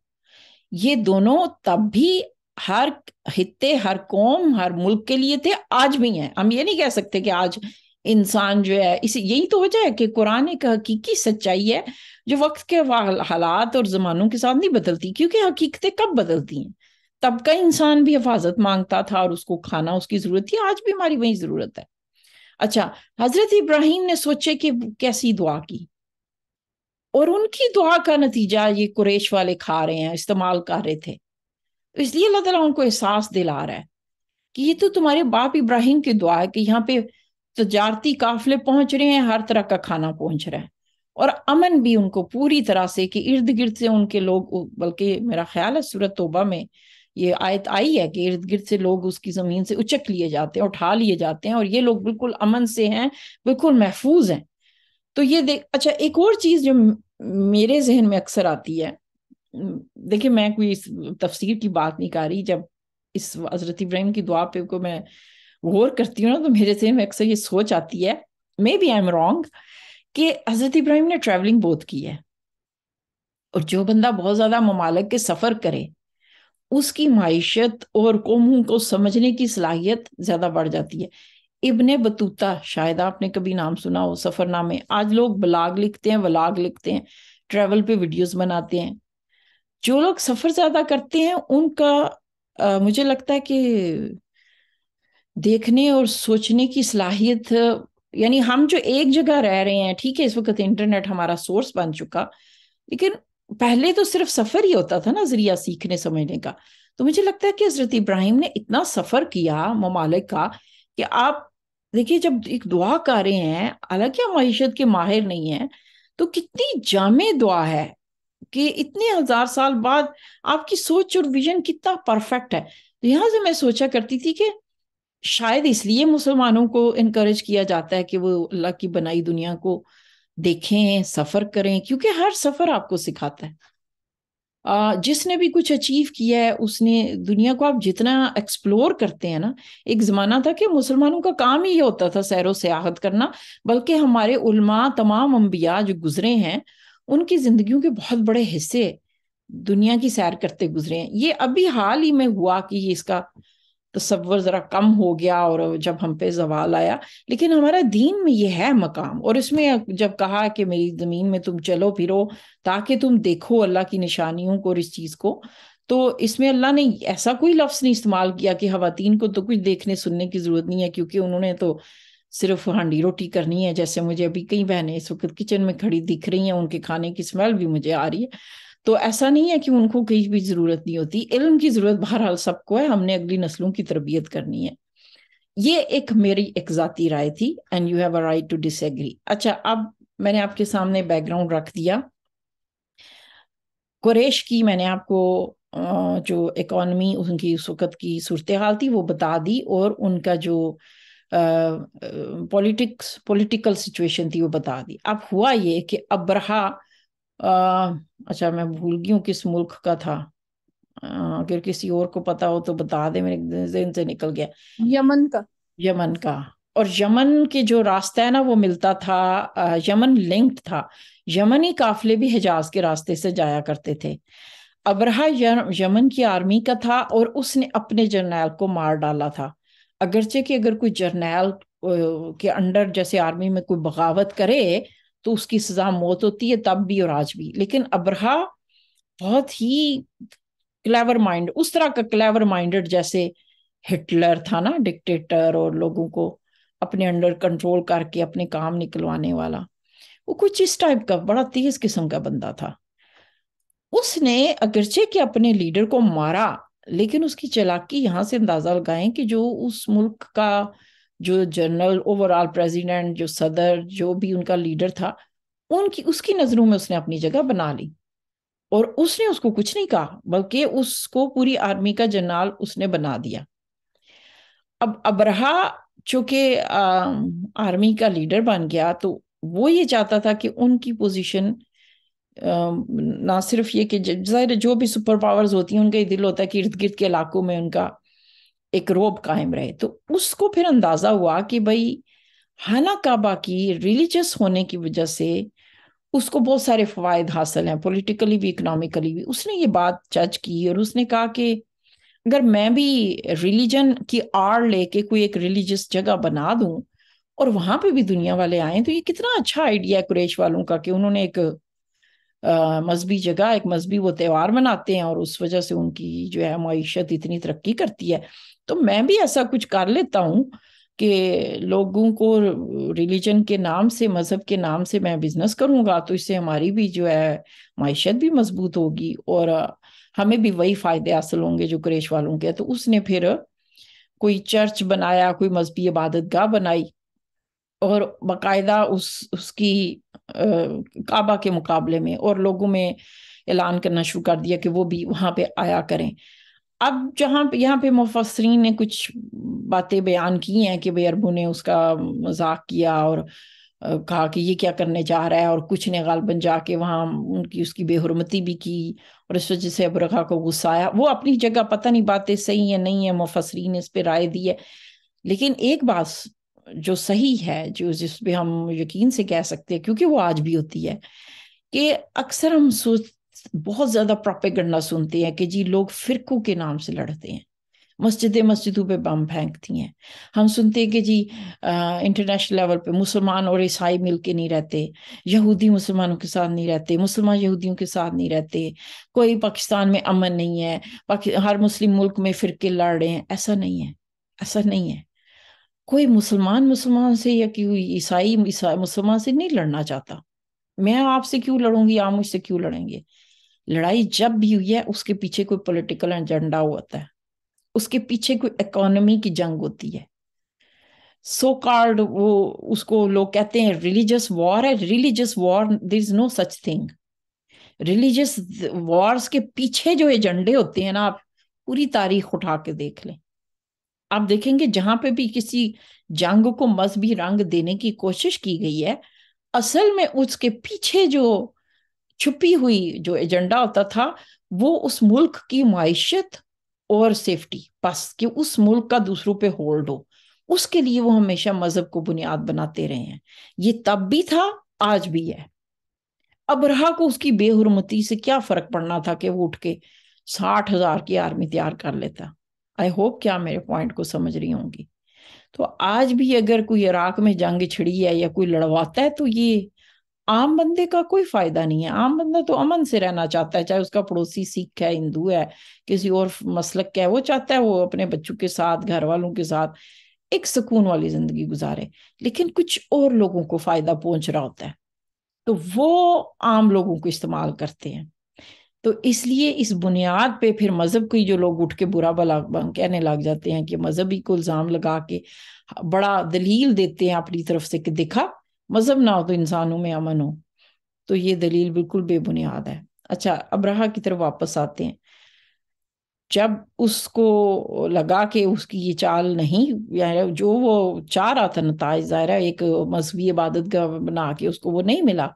یہ دونوں تب بھی ہر خطے، ہر قوم، ہر ملک کے لیے تھے، آج بھی ہیں۔ ہم یہ نہیں کہہ سکتے کہ آج انسان جو ہے، یہی تو وجہ ہے کہ قرآن ایک حقیقی سچائی ہے جو وقت کے حالات اور زمانوں کے ساتھ نہیں بدلتی، کیونکہ حقیقتیں کب بدلتی ہیں؟ تب کا انسان بھی حفاظت مانگتا تھا اور اس کو کھانا اس کی ضرورت تھی، آج بھی ہماری وہی ضرورت ہے۔ اچھا، حضرت ابراہیم نے سوچے کہ کیسی دعا کی، اور ان کی دعا کا نتیجہ یہ قریش والے کھا رہے ہیں، استعمال کر رہے تھے، تو اس لیے اللہ تعالیٰ ان کو احساس دلا رہا ہے کہ یہ تو تمہارے باپ ابراہیم کی دعا ہے کہ یہاں پہ تجارتی قافلے پہنچ رہے ہیں، ہر طرح کا کھانا پہنچ رہا ہے، اور امن بھی ان کو پوری طرح سے، کہ ارد گرد سے ان کے لوگ، بلکہ میرا خیال ہے سورۃ توبہ میں یہ آیت آئی ہے کہ ارد گرد سے لوگ اس کی زمین سے اچک لیے جاتے ہیں، اٹھا لیے جاتے ہیں، اور یہ لوگ بالکل امن سے ہیں، بالکل محفوظ ہیں۔ تو یہ اچھا، ایک اور چیز جو میرے ذہن میں اکثر آتی ہے، دیکھیں میں کوئی تفسیر کی بات نہیں کر رہی، جب اس حضرت ابراہیم کی دعا پہ کو میں غور کرتی ہوں نا، تو میرے ذہن میں اکثر یہ سوچ آتی ہے، maybe I am wrong, کہ حضرت ابراہیم نے ٹریولنگ بہت کی ہے، اور جو بندہ بہت زیادہ ممالک کے سفر کرے اس کی معیشت اور قوموں کو سمجھنے کی صلاحیت زیادہ بڑھ جاتی ہے۔ ابن بطوطہ، شاید آپ نے کبھی نام سنا ہو، سفر نامے، آج لوگ بلاگ لکھتے ہیں، ولاگ لکھتے ہیں، ٹریول پہ ویڈیوز بناتے ہیں۔ جو لوگ سفر زیادہ کرتے ہیں ان کا مجھے لگتا ہے کہ دیکھنے اور سوچنے کی صلاحیت، یعنی ہم جو ایک جگہ رہ رہے ہیں، ٹھیک ہے اس وقت انٹرنیٹ ہمارا سورس بن چکا، لیکن پہلے تو صرف سفر ہی ہوتا تھا نا ذریعہ سیکھنے سمجھنے کا. تو مجھے لگتا ہے کہ حضرت ابراہیم نے اتنا سفر کیا ممالک کا کہ آپ دیکھیے جب ایک دعا کر رہے ہیں، حالانکہ ہم معیشت کے ماہر نہیں ہیں، تو کتنی جامع دعا ہے کہ اتنے 1000 سال بعد آپ کی سوچ اور ویژن کتنا پرفیکٹ ہے. تو یہاں سے میں سوچا کرتی تھی کہ شاید اس لیے مسلمانوں کو انکریج کیا جاتا ہے کہ وہ اللہ کی بنائی دنیا کو دیکھیں، سفر کریں، کیونکہ ہر سفر آپ کو سکھاتا ہے. جس نے بھی کچھ اچیو کیا ہے اس نے دنیا کو، آپ جتنا ایکسپلور کرتے ہیں نا، ایک زمانہ تھا کہ مسلمانوں کا کام ہی یہ ہوتا تھا سیر و سیاحت کرنا، بلکہ ہمارے علماء تمام انبیاء جو گزرے ہیں ان کی زندگیوں کے بہت بڑے حصے دنیا کی سیر کرتے گزرے ہیں. یہ ابھی حال ہی میں ہوا کہ یہ اس کا تصور ذرا کم ہو گیا اور جب ہم پہ زوال آیا، لیکن ہمارا دین میں یہ ہے مقام. اور اس میں جب کہا کہ میری زمین میں تم چلو پھرو تاکہ تم دیکھو اللہ کی نشانیوں کو اور اس چیز کو، تو اس میں اللہ نے ایسا کوئی لفظ نہیں استعمال کیا کہ خواتین کو تو کچھ دیکھنے سننے کی ضرورت نہیں ہے، کیونکہ انہوں نے تو صرف ہانڈی روٹی کرنی ہے. جیسے مجھے ابھی کئی بہنیں اس وقت کچن میں کھڑی دکھ رہی ہیں، ان کے کھانے کی اسمیل بھی مجھے آ رہی ہے. تو ایسا نہیں ہے کہ ان کو کہیں بھی ضرورت نہیں ہوتی. علم کی ضرورت بہرحال سب کو ہے، ہم نے اگلی نسلوں کی تربیت کرنی ہے. یہ ایک میری ایک ذاتی رائے تھی، and you have a right to disagree. اچھا، اب میں نے آپ کے سامنے بیک گراؤنڈ رکھ دیا. قریش کی میں نے آپ کو جو اکانومی ان کی اس وقت کی صورتحال تھی وہ بتا دی، اور ان کا جو پولیٹیکل سچویشن تھی وہ بتا دی. اب ہوا یہ کہ ابرہا، اچھا میں بھول گئی ہوں کس ملک کا تھا، اگر کسی اور کو پتا ہو تو بتا دے، میرے ذہن سے نکل گیا. یمن کا. یمن کا. اور یمن کے جو راستہ ہے نا وہ ملتا تھا، یمن لنکڈ تھا. یمنی قافلے بھی حجاز کے راستے سے جایا کرتے تھے. ابرہا یمن کی آرمی کا تھا اور اس نے اپنے جرنیل کو مار ڈالا تھا. اگرچہ کہ اگر کوئی جرنیل کے انڈر جیسے آرمی میں کوئی بغاوت کرے تو اس کی سزا موت ہوتی ہے، تب بھی اور آج بھی. لیکن ابرہا بہت ہی کلیور مائنڈ، اس طرح کا کلیور مائنڈڈ جیسے ہٹلر تھا نا، ڈکٹیٹر، اور لوگوں کو اپنے انڈر کنٹرول کر کے اپنے کام نکلوانے والا، وہ کچھ اس ٹائپ کا بڑا تیز قسم کا بندہ تھا. اس نے اگرچہ کہ اپنے لیڈر کو مارا، لیکن اس کی چالاکی یہاں سے اندازہ لگائیں کہ جو اس ملک کا جو جنرل اوور آل پریزیڈنٹ، جو صدر، جو بھی ان کا لیڈر تھا، اس کی نظروں میں اس نے اپنی جگہ بنا لی. اور اس نے اس کو کچھ نہیں کہا، بلکہ اس کو پوری آرمی کا جنرل اس نے بنا دیا. اب ابرہا چونکہ آرمی کا لیڈر بن گیا تو وہ یہ چاہتا تھا کہ ان کی پوزیشن نہ صرف یہ کہ ظاہر جو بھی سپر پاورز ہوتی ہیں ان کا یہ دل ہوتا ہے کہ ارد گرد کے علاقوں میں ان کا ایک روب قائم رہے. تو اس کو پھر اندازہ ہوا کہ بھائی خانہ کعبہ کی ریلیجس ہونے کی وجہ سے اس کو بہت سارے فوائد حاصل ہیں، پولیٹیکلی بھی اکنامکلی بھی. اس نے یہ بات جج کی اور اس نے کہا کہ اگر میں بھی ریلیجن کی آڑ لے کے کوئی ایک ریلیجس جگہ بنا دوں اور وہاں پہ بھی دنیا والے آئیں تو یہ کتنا اچھا آئیڈیا ہے قریش والوں کا کہ انہوں نے ایک مذہبی جگہ، ایک مذہبی وہ تہوار مناتے ہیں اور اس وجہ سے ان کی جو ہے معیشت اتنی ترقی کرتی ہے. تو میں بھی ایسا کچھ کر لیتا ہوں کہ لوگوں کو ریلیجن کے نام سے، مذہب کے نام سے میں بزنس کروں گا تو اس سے ہماری بھی جو ہے معیشت بھی مضبوط ہوگی اور ہمیں بھی وہی فائدے حاصل ہوں گے جو قریش والوں کے. تو اس نے پھر کوئی چرچ بنایا، کوئی مذہبی عبادت گاہ بنائی اور باقاعدہ اس کی کعبہ کے مقابلے میں اور لوگوں میں اعلان کرنا شروع کر دیا کہ وہ بھی وہاں پہ آیا کریں. اب یہاں پہ مفسرین نے کچھ باتیں بیان کی ہیں کہ بھئی عربوں نے اس کا مذاق کیا اور کہا کہ یہ کیا کرنے جا رہا ہے، اور کچھ نے غالباً جا کے وہاں اس کی بے حرمتی بھی کی اور اس وجہ سے ابرہا کو غصہ آیا. وہ اپنی جگہ پتہ نہیں باتیں صحیح ہیں نہیں ہیں، مفسرین نے اس پہ رائے دی ہے. لیکن ایک بات جو صحیح ہے، جس پہ ہم یقین سے کہہ سکتے ہیں کیونکہ وہ آج بھی ہوتی ہے، کہ اکثر ہم بہت زیادہ پروپیگنڈا سنتے ہیں کہ جی لوگ فرقوں کے نام سے لڑتے ہیں، مسجدوں پہ بم پھینکتی ہیں. ہم سنتے ہیں کہ جی انٹرنیشنل لیول پہ مسلمان اور عیسائی مل کے نہیں رہتے، یہودی مسلمانوں کے ساتھ نہیں رہتے، مسلمان یہودیوں کے ساتھ نہیں رہتے، کوئی پاکستان میں امن نہیں ہے، ہر مسلم ملک میں فرقے لڑ رہے ہیں. ایسا نہیں ہے، ایسا نہیں ہے. کوئی مسلمان سے یا کوئی عیسائی مسلمان سے نہیں لڑنا چاہتا. میں آپ سے کیوں لڑوں گی, آپ مجھ سے کیوں لڑیں گے؟ لڑائی جب بھی ہوئی ہے اس کے پیچھے کوئی پولیٹیکل ایجنڈا ہوتا ہے, اس کے پیچھے کوئی اکانومی کی جنگ ہوتی ہے. سو کارڈ وہ اس کو لوگ کہتے ہیں ریلیجس وار ہے. ریلیجس وار دیر از نو سچ تھنگ. ریلیجس وارز کے پیچھے جو ایجنڈے ہوتے ہیں نا, آپ پوری تاریخ اٹھا کے دیکھ لیں, آپ دیکھیں گے جہاں پہ بھی کسی جنگ کو مذہبی رنگ دینے کی کوشش کی گئی ہے, اصل میں اس کے پیچھے جو چھپی ہوئی جو ایجنڈا ہوتا تھا وہ اس ملک کی معیشت اور سیفٹی, بس کہ اس ملک کا دوسروں پہ ہولڈ ہو. اس کے لیے وہ ہمیشہ مذہب کو بنیاد بناتے رہے ہیں. یہ تب بھی تھا, آج بھی ہے. ابرہا کو اس کی بے حرمتی سے کیا فرق پڑنا تھا کہ وہ اٹھ کے 60,000 کی آرمی تیار کر لیتا. آئی ہوپ کیا میرے پوائنٹ کو سمجھ رہی ہوں گی. تو آج بھی اگر کوئی عراق میں جنگ چھڑی ہے یا کوئی لڑواتا ہے تو یہ عام بندے کا کوئی فائدہ نہیں ہے. عام بندہ تو امن سے رہنا چاہتا ہے, چاہے اس کا پڑوسی سکھ ہے, ہندو ہے, کسی اور مسلک کا ہے, وہ چاہتا ہے وہ اپنے بچوں کے ساتھ, گھر والوں کے ساتھ ایک سکون والی زندگی گزارے. لیکن کچھ اور لوگوں کو فائدہ پہنچ رہا ہوتا ہے تو وہ عام لوگوں کو استعمال کرتے ہیں. تو اس لیے اس بنیاد پہ پھر مذہب کو جو لوگ اٹھ کے برا بلا کہنے لگ جاتے ہیں کہ مذہبی کو الزام لگا کے بڑا دلیل دیتے ہیں اپنی طرف سے کہ دیکھا مذہب نہ ہو تو انسانوں میں امن ہو, تو یہ دلیل بالکل بے بنیاد ہے. اچھا, ابرہا کی طرف واپس آتے ہیں. جب اس کو لگا کہ اس کی یہ چال نہیں, جو وہ چاہ رہا تھا نتائج, ظاہر ہے ایک مذہبی عبادت گاہ بنا کے اس کو وہ نہیں ملا,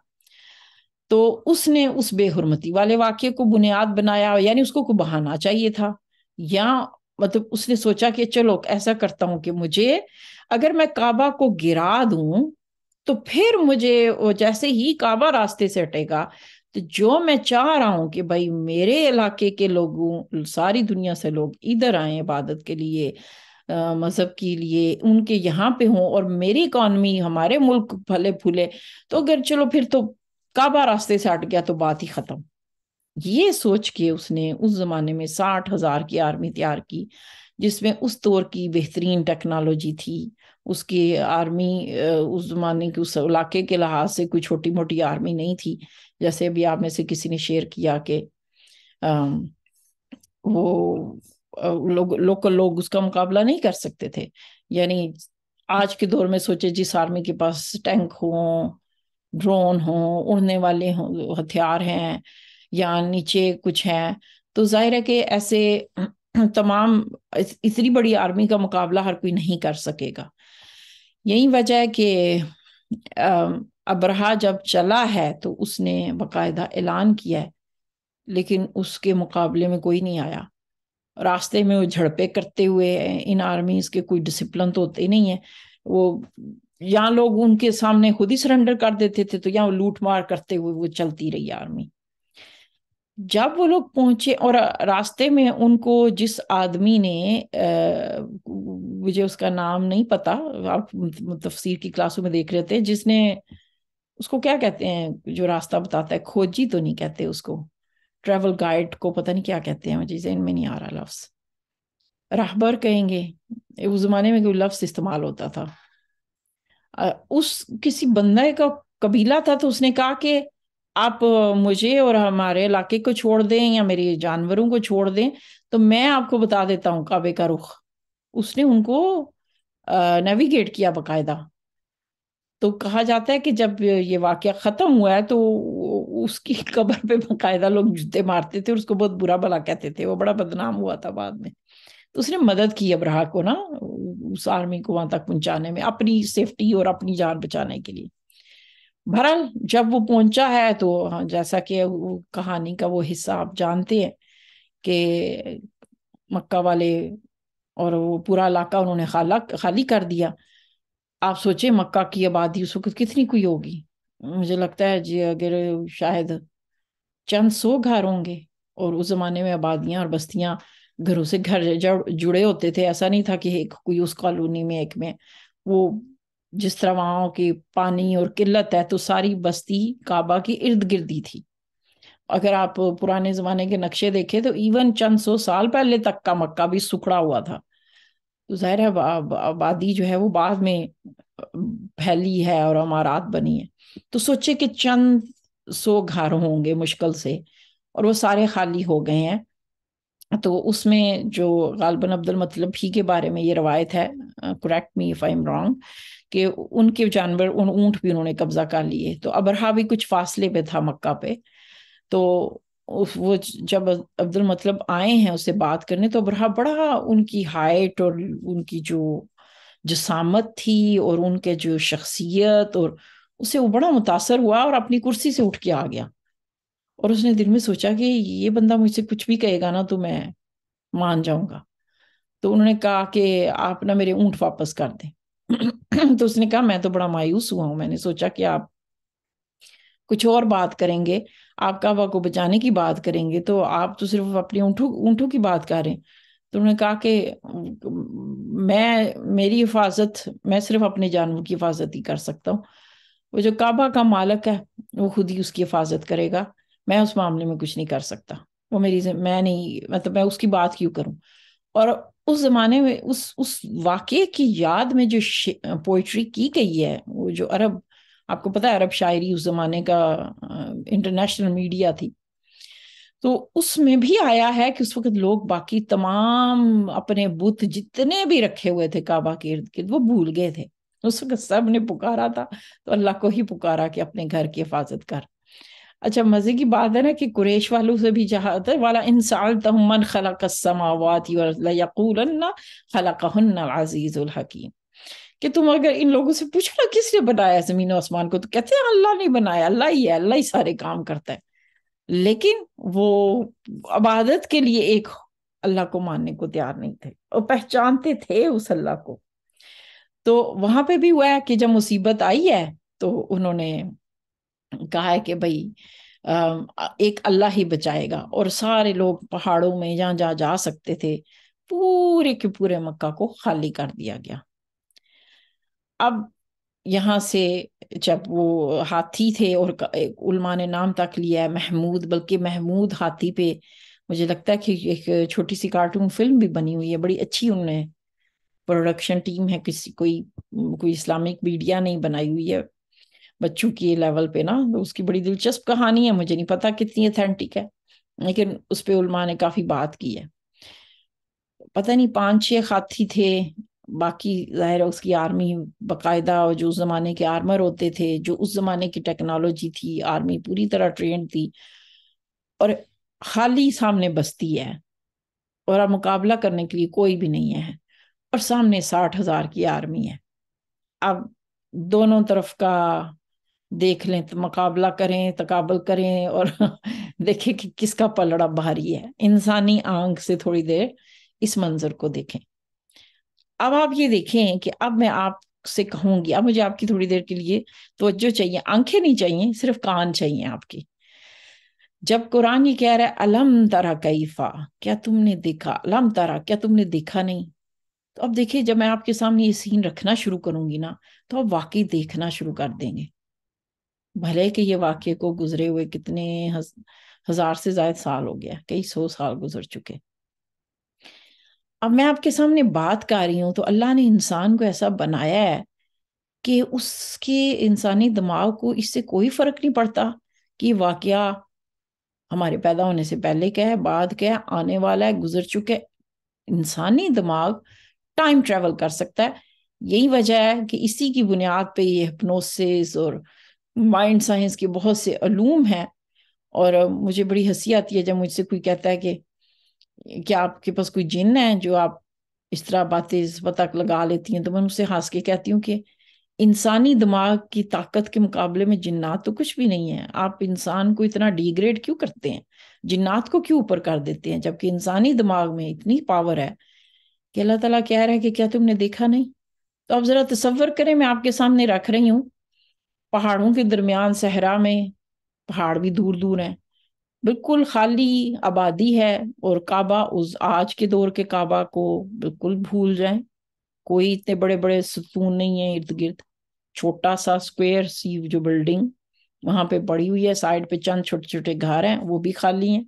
تو اس نے اس بے حرمتی والے واقعے کو بنیاد بنایا. یعنی اس کو بہانا چاہیے تھا, یا مطلب اس نے سوچا کہ چلو ایسا کرتا ہوں کہ مجھے اگر میں کعبہ کو گرا دوں تو پھر مجھے جیسے ہی کعبہ راستے سے ہٹے گا تو جو میں چاہ رہا ہوں کہ بھائی میرے علاقے کے لوگوں, ساری دنیا سے لوگ ادھر آئیں عبادت کے لیے, مذہب کے لیے, ان کے یہاں پہ ہوں اور میری اکانومی ہمارے ملک پھلے پھولے, تو اگر چلو پھر تو کعبہ راستے سے ہٹ گیا تو بات ہی ختم. یہ سوچ کے اس نے اس زمانے میں 60,000 کی آرمی تیار کی, جس میں اس دور کی بہترین ٹیکنالوجی تھی. اس کی آرمی اس زمانے کے اس علاقے کے لحاظ سے کوئی چھوٹی موٹی آرمی نہیں تھی. جیسے ابھی آپ میں سے کسی نے شیئر کیا کہ وہ لوکل لوگ اس کا مقابلہ نہیں کر سکتے تھے. یعنی آج کے دور میں سوچے جس آرمی کے پاس ٹینک ہوں, ڈرون ہوں, اڑنے والے ہتھیار ہیں, یا نیچے کچھ ہیں, تو ظاہر ہے کہ ایسے تمام اتنی بڑی آرمی کا مقابلہ ہر کوئی نہیں کر سکے گا. یہی وجہ ہے کہ ابرہا جب چلا ہے تو اس نے باقاعدہ اعلان کیا ہے, لیکن اس کے مقابلے میں کوئی نہیں آیا. راستے میں وہ جھڑپیں کرتے ہوئے, ان آرمیز کے کوئی ڈسپلن تو ہوتے نہیں ہیں, وہ یہاں لوگ ان کے سامنے خود ہی سرنڈر کر دیتے تھے, تو یہاں لوٹ مار کرتے ہوئے وہ چلتی رہی آرمی. جب وہ لوگ پہنچے اور راستے میں ان کو جس آدمی نے, مجھے اس کا نام نہیں پتا, آپ تفسیر کی کلاسوں میں دیکھ رہے تھے, جس نے اس کو کیا کہتے ہیں جو راستہ بتاتا ہے, کھوجی تو نہیں کہتے اس کو, ٹریول گائیڈ کو پتہ نہیں کیا کہتے ہیں, مجھے ذہن میں نہیں آ رہا لفظ, راہبر کہیں گے, اس زمانے میں کوئی لفظ استعمال ہوتا تھا. اس کسی بندے کا قبیلہ تھا, تو اس نے کہا کہ آپ مجھے اور ہمارے علاقے کو چھوڑ دیں یا میرے جانوروں کو چھوڑ دیں تو میں آپ کو بتا دیتا ہوں کعبے کا رخ. اس نے ان کو نیویگیٹ کیا باقاعدہ. تو کہا جاتا ہے کہ جب یہ واقعہ ختم ہوا ہے تو اس کی قبر پہ باقاعدہ لوگ جوتے مارتے تھے اور اس کو بہت برا بھلا کہتے تھے, وہ بڑا بدنام ہوا تھا بعد میں. تو اس نے مدد کی ابرہا کو نا اس آرمی کو وہاں تک پہنچانے میں, اپنی سیفٹی اور اپنی جان بچانے کے لیے. بہرحال جب وہ پہنچا ہے تو جیسا کہ کہانی کا وہ حصہ آپ جانتے ہیں کہ مکہ والے اور وہ پورا علاقہ انہوں نے خالی کر دیا. آپ سوچیں مکہ کی آبادی اس وقت کتنی کوئی ہوگی, مجھے لگتا ہے جی اگر شاید چند 100 گھر ہوں گے. اور اس زمانے میں آبادیاں اور بستیاں گھروں سے گھر جڑے ہوتے تھے, ایسا نہیں تھا کہ ایک کوئی اس کالونی میں ایک میں. وہ جس طرح وہاں کی پانی اور قلت ہے تو ساری بستی کعبہ کی ارد گردی تھی. اگر آپ پرانے زمانے کے نقشے دیکھیں تو ایون چند 100 سال پہلے تک کا مکہ بھی سکڑا ہوا تھا. تو ظاہر ہے آبادی جو ہے وہ بعد میں پھیلی ہے اور عمارات بنی ہے. تو سوچے کہ چند 100 گھر ہوں گے مشکل سے، اور وہ سارے خالی ہو گئے ہیں. تو اس میں جو غالباً عبد المطلب ہی کے بارے میں یہ روایت ہے، correct me if I am wrong, کہ ان کے جانور، ان اونٹ بھی انہوں نے قبضہ کر لیے. تو ابرہا بھی کچھ فاصلے پہ تھا مکہ پہ. تو وہ جب عبد المطلب آئے ہیں اس سے بات کرنے، تو ابرہا بڑا ان کی ہائٹ اور ان کی جو جسامت تھی اور ان کے جو شخصیت، اور اسے وہ بڑا متاثر ہوا اور اپنی کرسی سے اٹھ کے آ گیا. اور اس نے دل میں سوچا کہ یہ بندہ مجھ سے کچھ بھی کہے گا نا تو میں مان جاؤں گا. تو انہوں نے کہا کہ آپ نا میرے اونٹ واپس کر دیں. تو اس نے کہا میں تو بڑا مایوس ہوا ہوں، میں نے سوچا کہ آپ کچھ اور بات کریں گے، آپ کعبہ کو بچانے کی بات کریں گے، تو آپ تو صرف اپنے اونٹوں کی بات کر رہے ہیں. تو انہوں نے کہا کہ میری حفاظت، میں صرف اپنے جانور کی حفاظت ہی کر سکتا ہوں، وہ جو کعبہ کا مالک ہے وہ خود ہی اس کی حفاظت کرے گا، میں اس معاملے میں کچھ نہیں کر سکتا. وہ میں نہیں، مطلب میں اس کی بات کیوں کروں. اور اس زمانے میں اس واقعے کی یاد میں جو پوئٹری کی گئی ہے، وہ جو عرب، آپ کو پتا ہے عرب شاعری اس زمانے کا انٹرنیشنل میڈیا تھی، تو اس میں بھی آیا ہے کہ اس وقت لوگ باقی تمام اپنے بت جتنے بھی رکھے ہوئے تھے کعبہ کے ارد گرد وہ بھول گئے تھے. اس وقت سب نے پکارا تھا تو اللہ کو ہی پکارا کہ اپنے گھر کی حفاظت کر. اچھا مزے کی بات ہے نا کہ قریش والوں سے بھی چاہتا ہے والا ان سألتهم من خلق السماوات ليقولن خلقهن العزیز الحکیم، کہ تم اگر ان لوگوں سے پوچھو نا کس نے بنایا زمین و آسمان کو، تو کہتے ہیں اللہ نے بنایا، اللہ ہی ہے، اللہ ہی سارے کام کرتا ہے. لیکن وہ عبادت کے لیے ایک اللہ کو ماننے کو تیار نہیں تھے اور پہچانتے تھے اس اللہ کو. تو وہاں پہ بھی ہوا ہے کہ جب مصیبت آئی ہے تو انہوں نے کہا ہے کہ بھائی ایک اللہ ہی بچائے گا، اور سارے لوگ پہاڑوں میں جہاں جہاں جا سکتے تھے پورے کے پورے مکہ کو خالی کر دیا گیا. اب یہاں سے جب وہ ہاتھی تھے، اور علماء نے نام تک لیا ہے محمود، بلکہ محمود ہاتھی پہ مجھے لگتا ہے کہ ایک چھوٹی سی کارٹون فلم بھی بنی ہوئی ہے بڑی اچھی، انہوں نے پروڈکشن ٹیم ہے، کوئی اسلامک میڈیا نہیں بنائی ہوئی ہے، بچوں کی لیول پہ نا. اس کی بڑی دلچسپ کہانی ہے، مجھے نہیں پتا کتنی اتھینٹک ہے، لیکن اس پہ علماء نے کافی بات کی ہے. پتہ نہیں 5-6 ہاتھی تھے، باقی ظاہر ہے اس کی آرمی باقاعدہ، جو اس زمانے کے آرمر ہوتے تھے، جو اس زمانے کی ٹیکنالوجی تھی، آرمی پوری طرح ٹرینڈ تھی، اور خالی سامنے بستی ہے اور اب مقابلہ کرنے کے لیے کوئی بھی نہیں ہے، اور سامنے 60,000 کی آرمی ہے. اب دونوں طرف کا دیکھ لیں تو مقابلہ کریں، تقابل کریں، اور دیکھیں کہ کس کا پلڑا بھاری ہے. انسانی آنکھ سے تھوڑی دیر اس منظر کو دیکھیں. اب آپ یہ دیکھیں کہ اب میں آپ سے کہوں گی، اب مجھے آپ کی تھوڑی دیر کے لیے توجہ چاہیے، آنکھیں نہیں چاہیے، صرف کان چاہیے آپ کی. جب قرآن یہ کہہ رہا ہے الم ترا کیفا، کیا تم نے دیکھا، الم ترا کیا تم نے دیکھا نہیں، تو اب دیکھیں جب میں آپ کے سامنے یہ سین رکھنا شروع کروں گی نا تو آپ واقعی دیکھنا شروع کر دیں گے. بھلے کہ یہ واقعے کو گزرے ہوئے کتنے ہزار سے زائد سال ہو گیا، کئی 100 سال گزر چکے. اب میں آپ کے سامنے بات کر رہی ہوں تو اللہ نے انسان کو ایسا بنایا ہے کہ اس کے انسانی دماغ کو اس سے کوئی فرق نہیں پڑتا کہ یہ واقعہ ہمارے پیدا ہونے سے پہلے کیا ہے، بعد کیا ہے، آنے والا ہے، گزر چکے. انسانی دماغ ٹائم ٹریول کر سکتا ہے. یہی وجہ ہے کہ اسی کی بنیاد پہ یہ ہپنوسس اور مائنڈ سائنس کے بہت سے علوم ہیں. اور مجھے بڑی ہنسی آتی ہے جب مجھ سے کوئی کہتا ہے کہ کیا آپ کے پاس کوئی جن ہے جو آپ اس طرح باتیں پتہ لگا لیتی ہیں، تو میں ان سے ہنس کے کہتی ہوں کہ انسانی دماغ کی طاقت کے مقابلے میں جنات تو کچھ بھی نہیں ہے. آپ انسان کو اتنا ڈی گریڈ کیوں کرتے ہیں، جنات کو کیوں اوپر کر دیتے ہیں، جبکہ انسانی دماغ میں اتنی پاور ہے کہ اللہ تعالیٰ کہہ رہا ہے کہ کیا تم نے دیکھا نہیں. تو آپ ذرا تصور کریں، میں آپ کے سامنے رکھ رہی ہوں پہاڑوں کے درمیان صحرا میں، پہاڑ بھی دور دور ہیں، بالکل خالی آبادی ہے، اور کعبہ اس آج کے دور کے کعبہ کو بالکل بھول جائیں، کوئی اتنے بڑے بڑے ستون نہیں ہیں ارد گرد، چھوٹا سا اسکوئر سی جو بلڈنگ وہاں پہ پڑی ہوئی ہے، سائڈ پہ چند چھوٹے چھوٹے گھر ہیں وہ بھی خالی ہیں،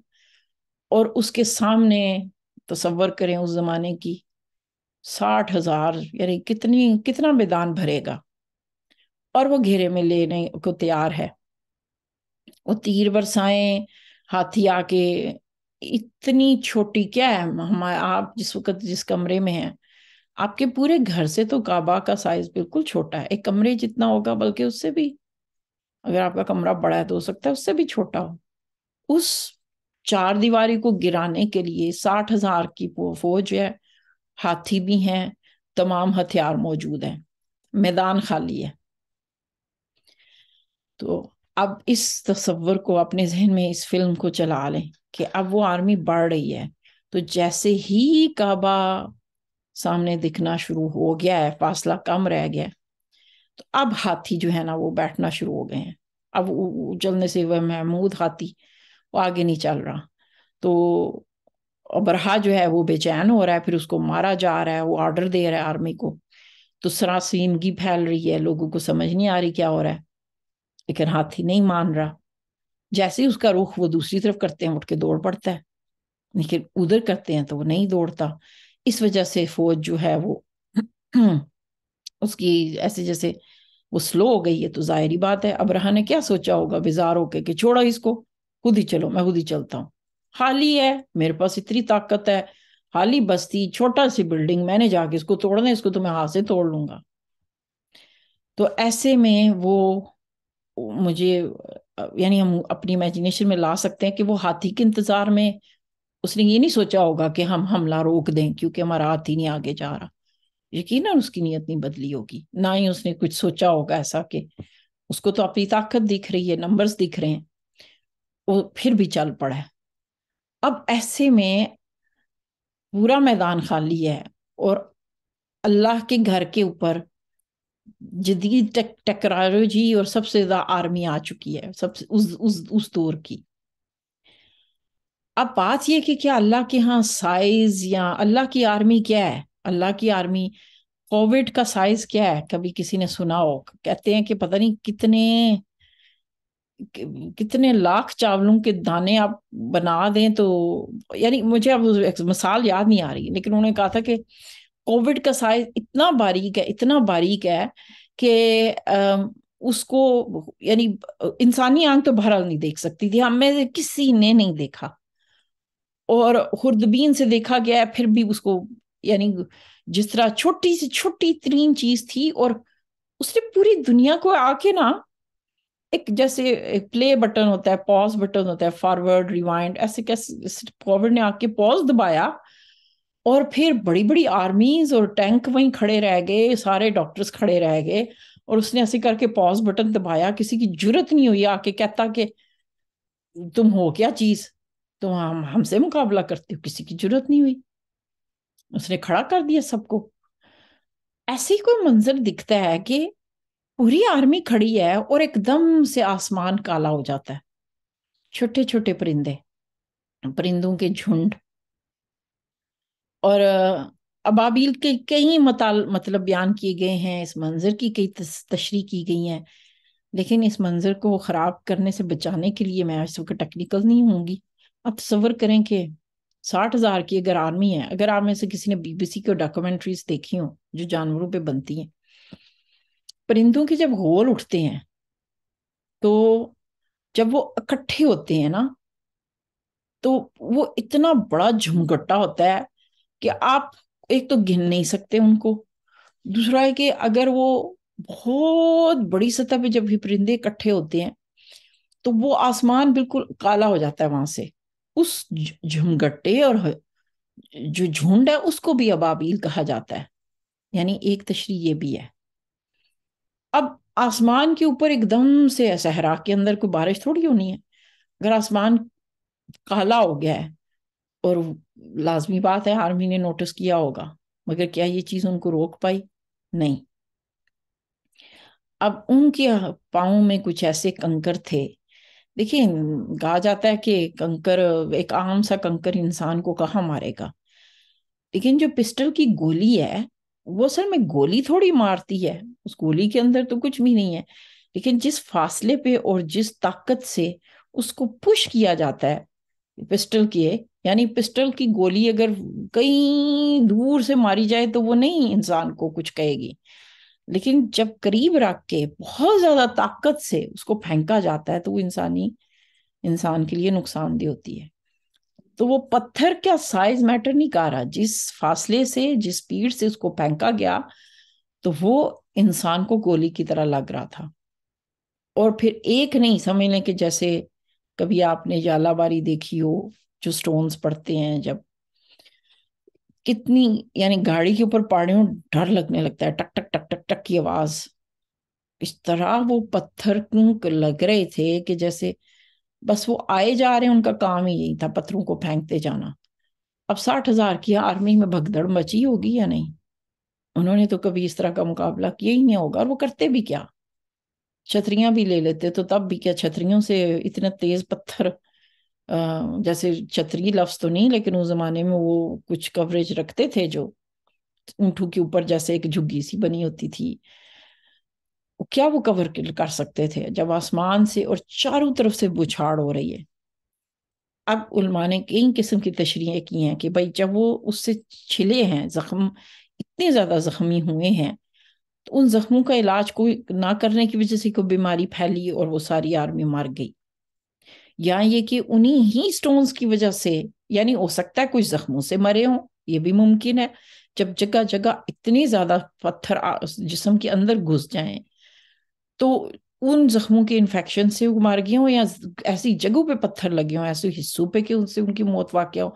اور اس کے سامنے تصور کریں اس زمانے کی 60,000 یعنی کتنا میدان بھرے گا، اور وہ گھیرے میں لینے کو تیار ہے. وہ تیر برسائیں، ہاتھی آ کے، اتنی چھوٹی کیا ہے، آپ جس وقت جس کمرے میں ہیں، آپ کے پورے گھر سے تو کعبہ کا سائز بالکل چھوٹا ہے، ایک کمرے جتنا ہوگا، بلکہ اس سے بھی، اگر آپ کا کمرہ بڑا ہے تو ہو سکتا ہے اس سے بھی چھوٹا ہو. اس چار دیواری کو گرانے کے لیے 60,000 کی فوج ہے، ہاتھی بھی ہیں، تمام ہتھیار موجود ہیں، میدان خالی ہے. تو اب اس تصور کو اپنے ذہن میں اس فلم کو چلا لیں کہ اب وہ آرمی بڑھ رہی ہے. تو جیسے ہی کعبہ سامنے دکھنا شروع ہو گیا ہے، فاصلہ کم رہ گیا، تو اب ہاتھی جو ہے نا وہ بیٹھنا شروع ہو گئے ہیں. اب چلنے سے وہ محمود ہاتھی وہ آگے نہیں چل رہا. تو ابرہا جو ہے وہ بے چین ہو رہا ہے، پھر اس کو مارا جا رہا ہے، وہ آرڈر دے رہا ہے آرمی کو. تو سراسیمگی پھیل رہی ہے، لوگوں کو سمجھ نہیں آ رہی کیا ہو رہا ہے، لیکن ہاتھی نہیں مان رہا. جیسے ہی اس کا رخ وہ دوسری طرف کرتے ہیں، اٹھ کے دوڑ پڑتا ہے، لیکن ادھر کرتے ہیں تو وہ نہیں دوڑتا. اس وجہ سے فوج جو ہے وہ اس کی ایسے جیسے وہ سلو ہو گئی ہے. تو ظاہری بات ہے ابرہا نے کیا سوچا ہوگا بیزار ہو کے کہ چھوڑا اس کو، خود ہی چلو، میں خود ہی چلتا ہوں، خالی ہے، میرے پاس اتنی طاقت ہے، خالی بستی، چھوٹا سی بلڈنگ، میں نے جا کے اس کو توڑنا، اس کو تو میں ہاتھ سے توڑ لوں گا. تو ایسے میں وہ مجھے یعنی ہم اپنی امیجنیشن میں لا سکتے ہیں کہ وہ ہاتھی کے انتظار میں اس نے یہ نہیں سوچا ہوگا کہ ہم حملہ روک دیں کیونکہ ہمارا ہاتھی نہیں آگے جا رہا. یقیناً اس کی نیت نہیں بدلی ہوگی، نہ ہی اس نے کچھ سوچا ہوگا ایسا کہ اس کو تو اپنی طاقت دکھ رہی ہے، نمبرز دکھ رہے ہیں، وہ پھر بھی چل پڑا ہے. اب ایسے میں پورا میدان خالی ہے، اور اللہ کے گھر کے اوپر جدید ٹیکنالوجی اور سب سے زیادہ آرمی آ چکی ہے، سب سے اس دور کی. اب بات یہ کہ کیا اللہ کے ہاں سائز یا اللہ کی آرمی کیا ہے؟ اللہ کی آرمی کووڈ کا سائز کیا ہے؟ کبھی کسی نے سنا ہو؟ کہتے ہیں کہ پتہ نہیں کتنے لاکھ چاولوں کے دانے آپ بنا دیں تو، یعنی مجھے اب مثال یاد نہیں آ رہی، لیکن انہوں نے کہا تھا کہ کووڈ کا سائز اتنا باریک ہے، اتنا باریک ہے کہ اس کو یعنی انسانی آنکھ تو بہرحال نہیں دیکھ سکتی تھی، ہم میں سے کسی نے نہیں دیکھا، اور خوردبین سے دیکھا گیا ہے پھر بھی اس کو، یعنی جس طرح چھوٹی سی چھوٹی ترین چیز تھی، اور اس نے پوری دنیا کو آ کے نا ایک جیسے پلے بٹن ہوتا ہے، پاز بٹن ہوتا ہے، فارورڈ ریوائنڈ، ایسے کیسے کووڈ نے آ کے پاز دبایا، اور پھر بڑی بڑی آرمیز اور ٹینک وہیں کھڑے رہ گئے، سارے ڈاکٹرز کھڑے رہ گئے، اور اس نے ایسے کر کے پاز بٹن دبایا. کسی کی جرت نہیں ہوئی آ کے کہتا کہ تم ہو کیا چیز، تم ہم سے مقابلہ کرتے ہو، کسی کی جرت نہیں ہوئی، اس نے کھڑا کر دیا سب کو. ایسے ہی کوئی منظر دکھتا ہے کہ پوری آرمی کھڑی ہے اور ایک دم سے آسمان کالا ہو جاتا ہے، چھوٹے چھوٹے پرندوں کے جھنڈ، اور ابابیل کے کئی مطلب بیان کیے گئے ہیں، اس منظر کی کئی تشریح کی گئی ہیں، لیکن اس منظر کو خراب کرنے سے بچانے کے لیے میں اس وقت ٹیکنیکل نہیں ہوں گی. اب تصور کریں کہ 60,000 کی اگر آرمی ہے، اگر آپ میں سے کسی نے BBC کو ڈاکومنٹریز دیکھی ہوں جو جانوروں پہ بنتی ہیں، پرندوں کے جب ہول اٹھتے ہیں تو جب وہ اکٹھے ہوتے ہیں نا تو وہ اتنا بڑا جھمگٹا ہوتا ہے کہ آپ ایک تو گن نہیں سکتے ان کو، دوسرا ہے کہ اگر وہ بہت بڑی سطح پہ جب بھی پرندے اکٹھے ہوتے ہیں تو وہ آسمان بالکل کالا ہو جاتا ہے وہاں سے. اس جھمگٹے اور جو جھنڈ ہے اس کو بھی ابابیل کہا جاتا ہے، یعنی ایک تشریح یہ بھی ہے. اب آسمان کے اوپر ایک دم سے صحرا کے اندر کوئی بارش تھوڑی ہونی ہے، اگر آسمان کالا ہو گیا ہے، اور لازمی بات ہے آرمی نے نوٹس کیا ہوگا، مگر کیا یہ چیز ان کو روک پائی؟ نہیں. اب ان کے پاؤں میں کچھ ایسے کنکر تھے، دیکھیں کہا جاتا ہے کہ کنکر، ایک عام سا کنکر انسان کو کہاں مارے گا، لیکن جو پسٹل کی گولی ہے وہ اصل میں گولی تھوڑی مارتی ہے، اس گولی کے اندر تو کچھ بھی نہیں ہے، لیکن جس فاصلے پہ اور جس طاقت سے اس کو پش کیا جاتا ہے پسٹل کے، یعنی پسٹل کی گولی اگر کہیں دور سے ماری جائے تو وہ نہیں انسان کو کچھ کہے گی، لیکن جب قریب رکھ کے بہت زیادہ طاقت سے اس کو پھینکا جاتا ہے تو وہ انسان کے لیے نقصان دہ ہوتی ہے۔ تو وہ پتھر کا سائز میٹر نہیں کر رہا، جس فاصلے سے جس سپیڈ سے اس کو پھینکا گیا تو وہ انسان کو گولی کی طرح لگ رہا تھا۔ اور پھر ایک نہیں، سمجھ لیں کہ جیسے کبھی آپ نے جالہ باری دیکھی ہو، جو سٹونز پڑتے ہیں جب، کتنی یعنی گاڑی کے اوپر پڑے ہوں ڈر لگنے لگتا ہے، ٹک ٹک ٹک ٹک ٹک کی آواز، اس طرح وہ پتھر لگ رہے تھے کہ جیسے بس وہ آئے جا رہے ہیں، ان کا کام ہی یہی تھا پتھروں کو پھینکتے جانا۔ اب 60,000 کی آرمی میں بھگدڑ مچی ہوگی یا نہیں؟ انہوں نے تو کبھی اس طرح کا مقابلہ کیا ہی نہیں ہوگا، اور وہ کرتے بھی کیا، چھتریاں بھی لے لیتے تو تب بھی کیا، چھتریوں سے اتنا تیز پتھر، جیسے چھتری لفظ تو نہیں لیکن اس زمانے میں وہ کچھ کوریج رکھتے تھے جو اونٹوں کے اوپر جیسے ایک جھگی سی بنی ہوتی تھی، کیا وہ کور کر سکتے تھے جب آسمان سے اور چاروں طرف سے بچھاڑ ہو رہی ہے۔ اب علماء نے کئی قسم کی تشریحیں کی ہیں کہ بھائی جب وہ اس سے چھلے ہیں، زخم اتنے زیادہ زخمی ہوئے ہیں، تو ان زخموں کا علاج کوئی نہ کرنے کی وجہ سے کوئی بیماری پھیلی اور وہ ساری آرمی مر گئی، یا یہ کہ انہی ہی سٹونز کی وجہ سے، یعنی ہو سکتا ہے کچھ زخموں سے مرے ہوں، یہ بھی ممکن ہے، جب جگہ جگہ اتنی زیادہ پتھر جسم کے اندر گھس جائیں تو ان زخموں کے انفیکشن سے وہ مر گئے ہوں، یا ایسی جگہوں پہ پتھر لگے ہوں، ایسے حصوں پہ کہ ان سے ان کی موت واقع ہو۔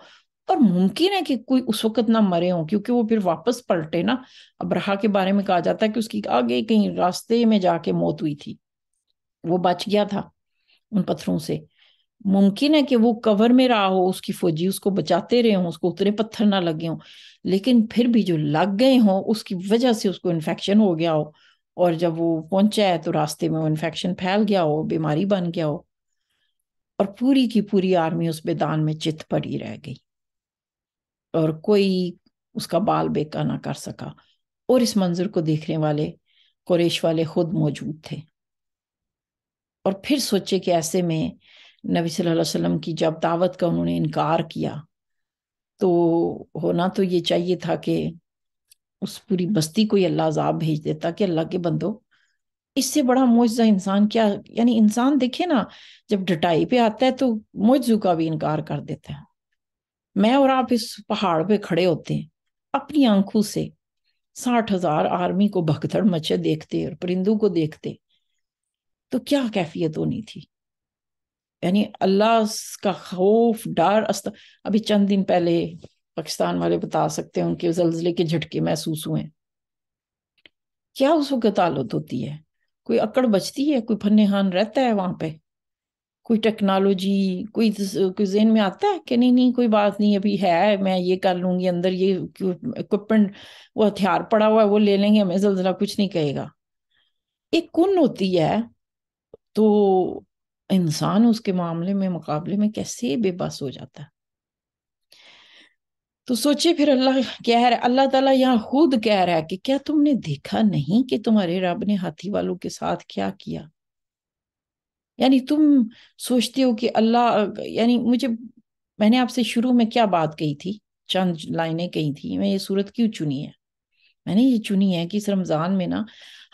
اور ممکن ہے کہ کوئی اس وقت نہ مرے ہوں، کیونکہ وہ پھر واپس پلٹے نا۔ ابرہا کے بارے میں کہا جاتا ہے کہ اس کی آگے کہیں راستے میں جا کے موت ہوئی تھی، وہ بچ گیا تھا ان پتھروں سے۔ ممکن ہے کہ وہ کور میں رہا ہو، اس کی فوجی اس کو بچاتے رہے ہوں، اس کو اتنے پتھر نہ لگے ہوں، لیکن پھر بھی جو لگ گئے ہوں اس کی وجہ سے اس کو انفیکشن ہو گیا ہو، اور جب وہ پہنچا ہے تو راستے میں وہ انفیکشن پھیل گیا ہو، بیماری بن گیا ہو، اور پوری کی پوری آرمی اس میدان میں چت پڑی رہ گئی اور کوئی اس کا بال بیکا نہ کر سکا۔ اور اس منظر کو دیکھنے والے قریش والے خود موجود تھے، اور پھر سوچے کہ ایسے میں نبی صلی اللہ علیہ وسلم کی جب دعوت کا انہوں نے انکار کیا تو ہونا تو یہ چاہیے تھا کہ اس پوری بستی کو اللہ عذاب بھیج دیتا کہ اللہ کے بندو، اس سے بڑا معجزہ انسان کیا، یعنی انسان دیکھے نا جب ڈٹائی پہ آتا ہے تو معجزوں کا بھی انکار کر دیتا ہے۔ میں اور آپ اس پہاڑ پہ کھڑے ہوتے ہیں اپنی آنکھوں سے 60,000 آرمی کو بھگدڑ مچے دیکھتے اور پرندوں کو دیکھتے، تو کیا کیفیت ہونی تھی؟ یعنی اللہ کا خوف، ڈر، ابھی چند دن پہلے پاکستان والے بتا سکتے ہیں ان کے زلزلے کے جھٹکے محسوس ہوئے، کیا اس وقت حالت ہوتی ہے؟ کوئی اکڑ بچتی ہے؟ کوئی فن ہان رہتا ہے وہاں پہ؟ کوئی ٹیکنالوجی، کوئی ذہن میں آتا ہے کہ نہیں کوئی بات نہیں، ابھی ہے، میں یہ کر لوں گی، اندر یہ اکوپمنٹ، وہ ہتھیار پڑا ہوا ہے، وہ لے لیں گے، ہمیں زلزلہ کچھ نہیں کہے گا۔ ایک کن ہوتی ہے تو انسان اس کے معاملے میں مقابلے میں کیسے بے بس ہو جاتا ہے۔ تو سوچے پھر اللہ تعالیٰ یہاں خود کہہ رہا ہے کہ کیا تم نے دیکھا نہیں کہ تمہارے رب نے ہاتھی والوں کے ساتھ کیا کیا؟ یعنی تم سوچتے ہو کہ اللہ، یعنی میں نے آپ سے شروع میں کیا بات کہی تھی، چند لائنیں کہی تھی، میں یہ صورت کیوں چنی ہے؟ میں نے یہ چنی ہے کہ اس رمضان میں نا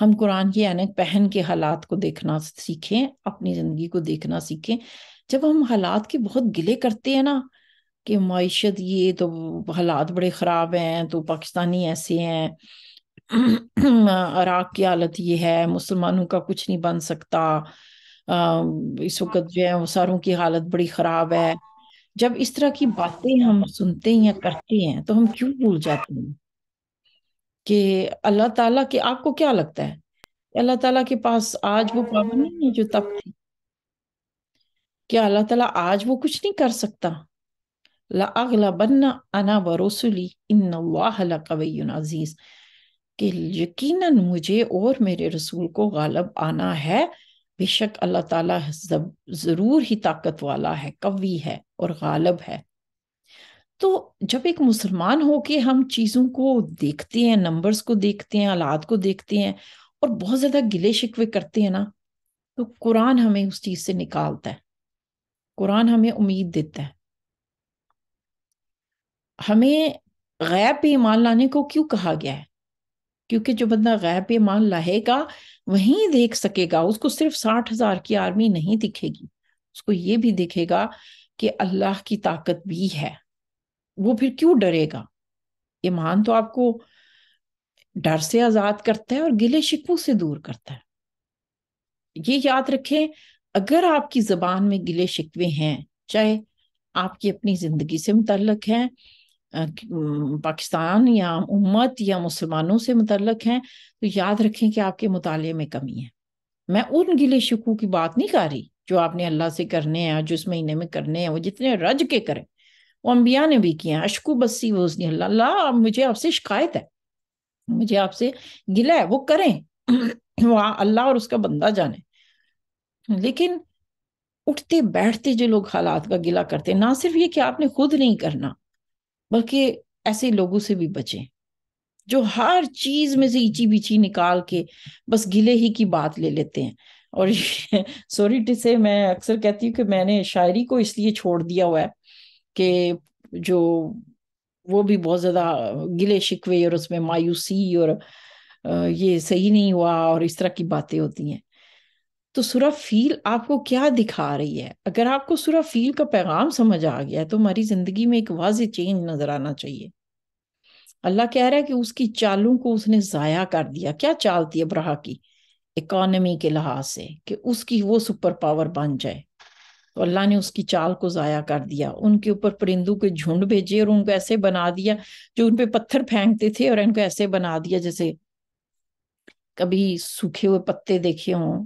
ہم قرآن کی عینک پہن کے حالات کو دیکھنا سیکھیں، اپنی زندگی کو دیکھنا سیکھیں۔ جب ہم حالات کے بہت گلے کرتے ہیں نا کہ معیشت یہ تو حالات بڑے خراب ہیں، تو پاکستانی ایسے ہیں، عراق کی حالت یہ ہے، مسلمانوں کا کچھ نہیں بن سکتا، اس وقت جو ہے وہ ساروں کی حالت بڑی خراب ہے، جب اس طرح کی باتیں ہم سنتے ہیں یا کرتے ہیں تو ہم کیوں بھول جاتے ہیں کہ اللہ تعالیٰ کے، آپ کو کیا لگتا ہے اللہ تعالیٰ کے پاس آج وہ پاور نہیں ہے جو تب تھی؟ کیا اللہ تعالیٰ آج وہ کچھ نہیں کر سکتا؟ لَأَغْلَبَنَّ أَنَا وَرُسُلِي إِنَّ اللَّهَ لَقَوِيٌّ عَزِيزٌ، کہ یقیناً مجھے اور میرے رسول کو غالب آنا ہے، بے شک اللہ تعالیٰ ضرور ہی طاقت والا ہے، قوی ہے اور غالب ہے۔ تو جب ایک مسلمان ہو کے ہم چیزوں کو دیکھتے ہیں، نمبرز کو دیکھتے ہیں، حالات کو دیکھتے ہیں اور بہت زیادہ گلے شکوے کرتے ہیں نا، تو قرآن ہمیں اس چیز سے نکالتا ہے، قرآن ہمیں امید دیتا ہے۔ ہمیں غیب پہ ایمان لانے کو کیوں کہا گیا ہے؟ کیونکہ جو بندہ غیب پہ ایمان لائے گا وہیں دیکھ سکے گا. اس کو صرف 60,000 کی آرمی نہیں دکھے گی, اس کو یہ بھی دیکھے گا کہ اللہ کی طاقت بھی ہے. وہ پھر کیوں ڈرے گا؟ ایمان تو آپ کو ڈر سے آزاد کرتا ہے اور گلے شکووں سے دور کرتا ہے. یہ یاد رکھیں, اگر آپ کی زبان میں گلے شکوے ہیں, چاہے آپ کی اپنی زندگی سے متعلق ہیں, پاکستان یا امت یا مسلمانوں سے متعلق ہیں, تو یاد رکھیں کہ آپ کے مطالعے میں کمی ہے. میں ان گلے شکووں کی بات نہیں کر رہی جو آپ نے اللہ سے کرنے ہیں, جو اس مہینے میں کرنے ہیں, وہ جتنے رج کے کریں, وہ انبیاء نے بھی کیے ہیں. اشکو بسی وزنی اللہ, اللہ مجھے آپ سے شکایت ہے, مجھے آپ سے گلہ ہے, وہ کریں. وہ اللہ اور اس کا بندہ جانے. لیکن اٹھتے بیٹھتے جو لوگ حالات کا گلہ کرتے ہیں, نہ صرف یہ کہ آپ نے خود نہیں کرنا, بلکہ ایسے لوگوں سے بھی بچیں جو ہر چیز میں سے ایچی بیچی نکال کے بس گلے ہی کی بات لے لیتے ہیں. اور سوری سے میں اکثر کہتی ہوں کہ میں نے شاعری کو اس لیے چھوڑ دیا ہوا ہے کہ جو وہ بھی بہت زیادہ گلے شکوے اور اس میں مایوسی اور یہ صحیح نہیں ہوا اور اس طرح کی باتیں ہوتی ہیں. تو سورہ فیل آپ کو کیا دکھا رہی ہے؟ اگر آپ کو سورہ فیل کا پیغام سمجھ آ گیا ہے تو ہماری زندگی میں ایک واضح چینج نظر آنا چاہیے. اللہ کہہ رہا ہے کہ اس کی چالوں کو اس نے ضائع کر دیا. کیا چال تھی ابرہا کی؟ اکانومی کے لحاظ سے کہ اس کی وہ سپر پاور بن جائے, تو اللہ نے اس کی چال کو ضائع کر دیا. ان کے اوپر پرندوں کے جھنڈ بھیجے اور ان کو ایسے بنا دیا, جو ان پہ پتھر پھینکتے تھے اور ان کو ایسے بنا دیا جیسے کبھی سوکھے ہوئے پتے دیکھے ہوں,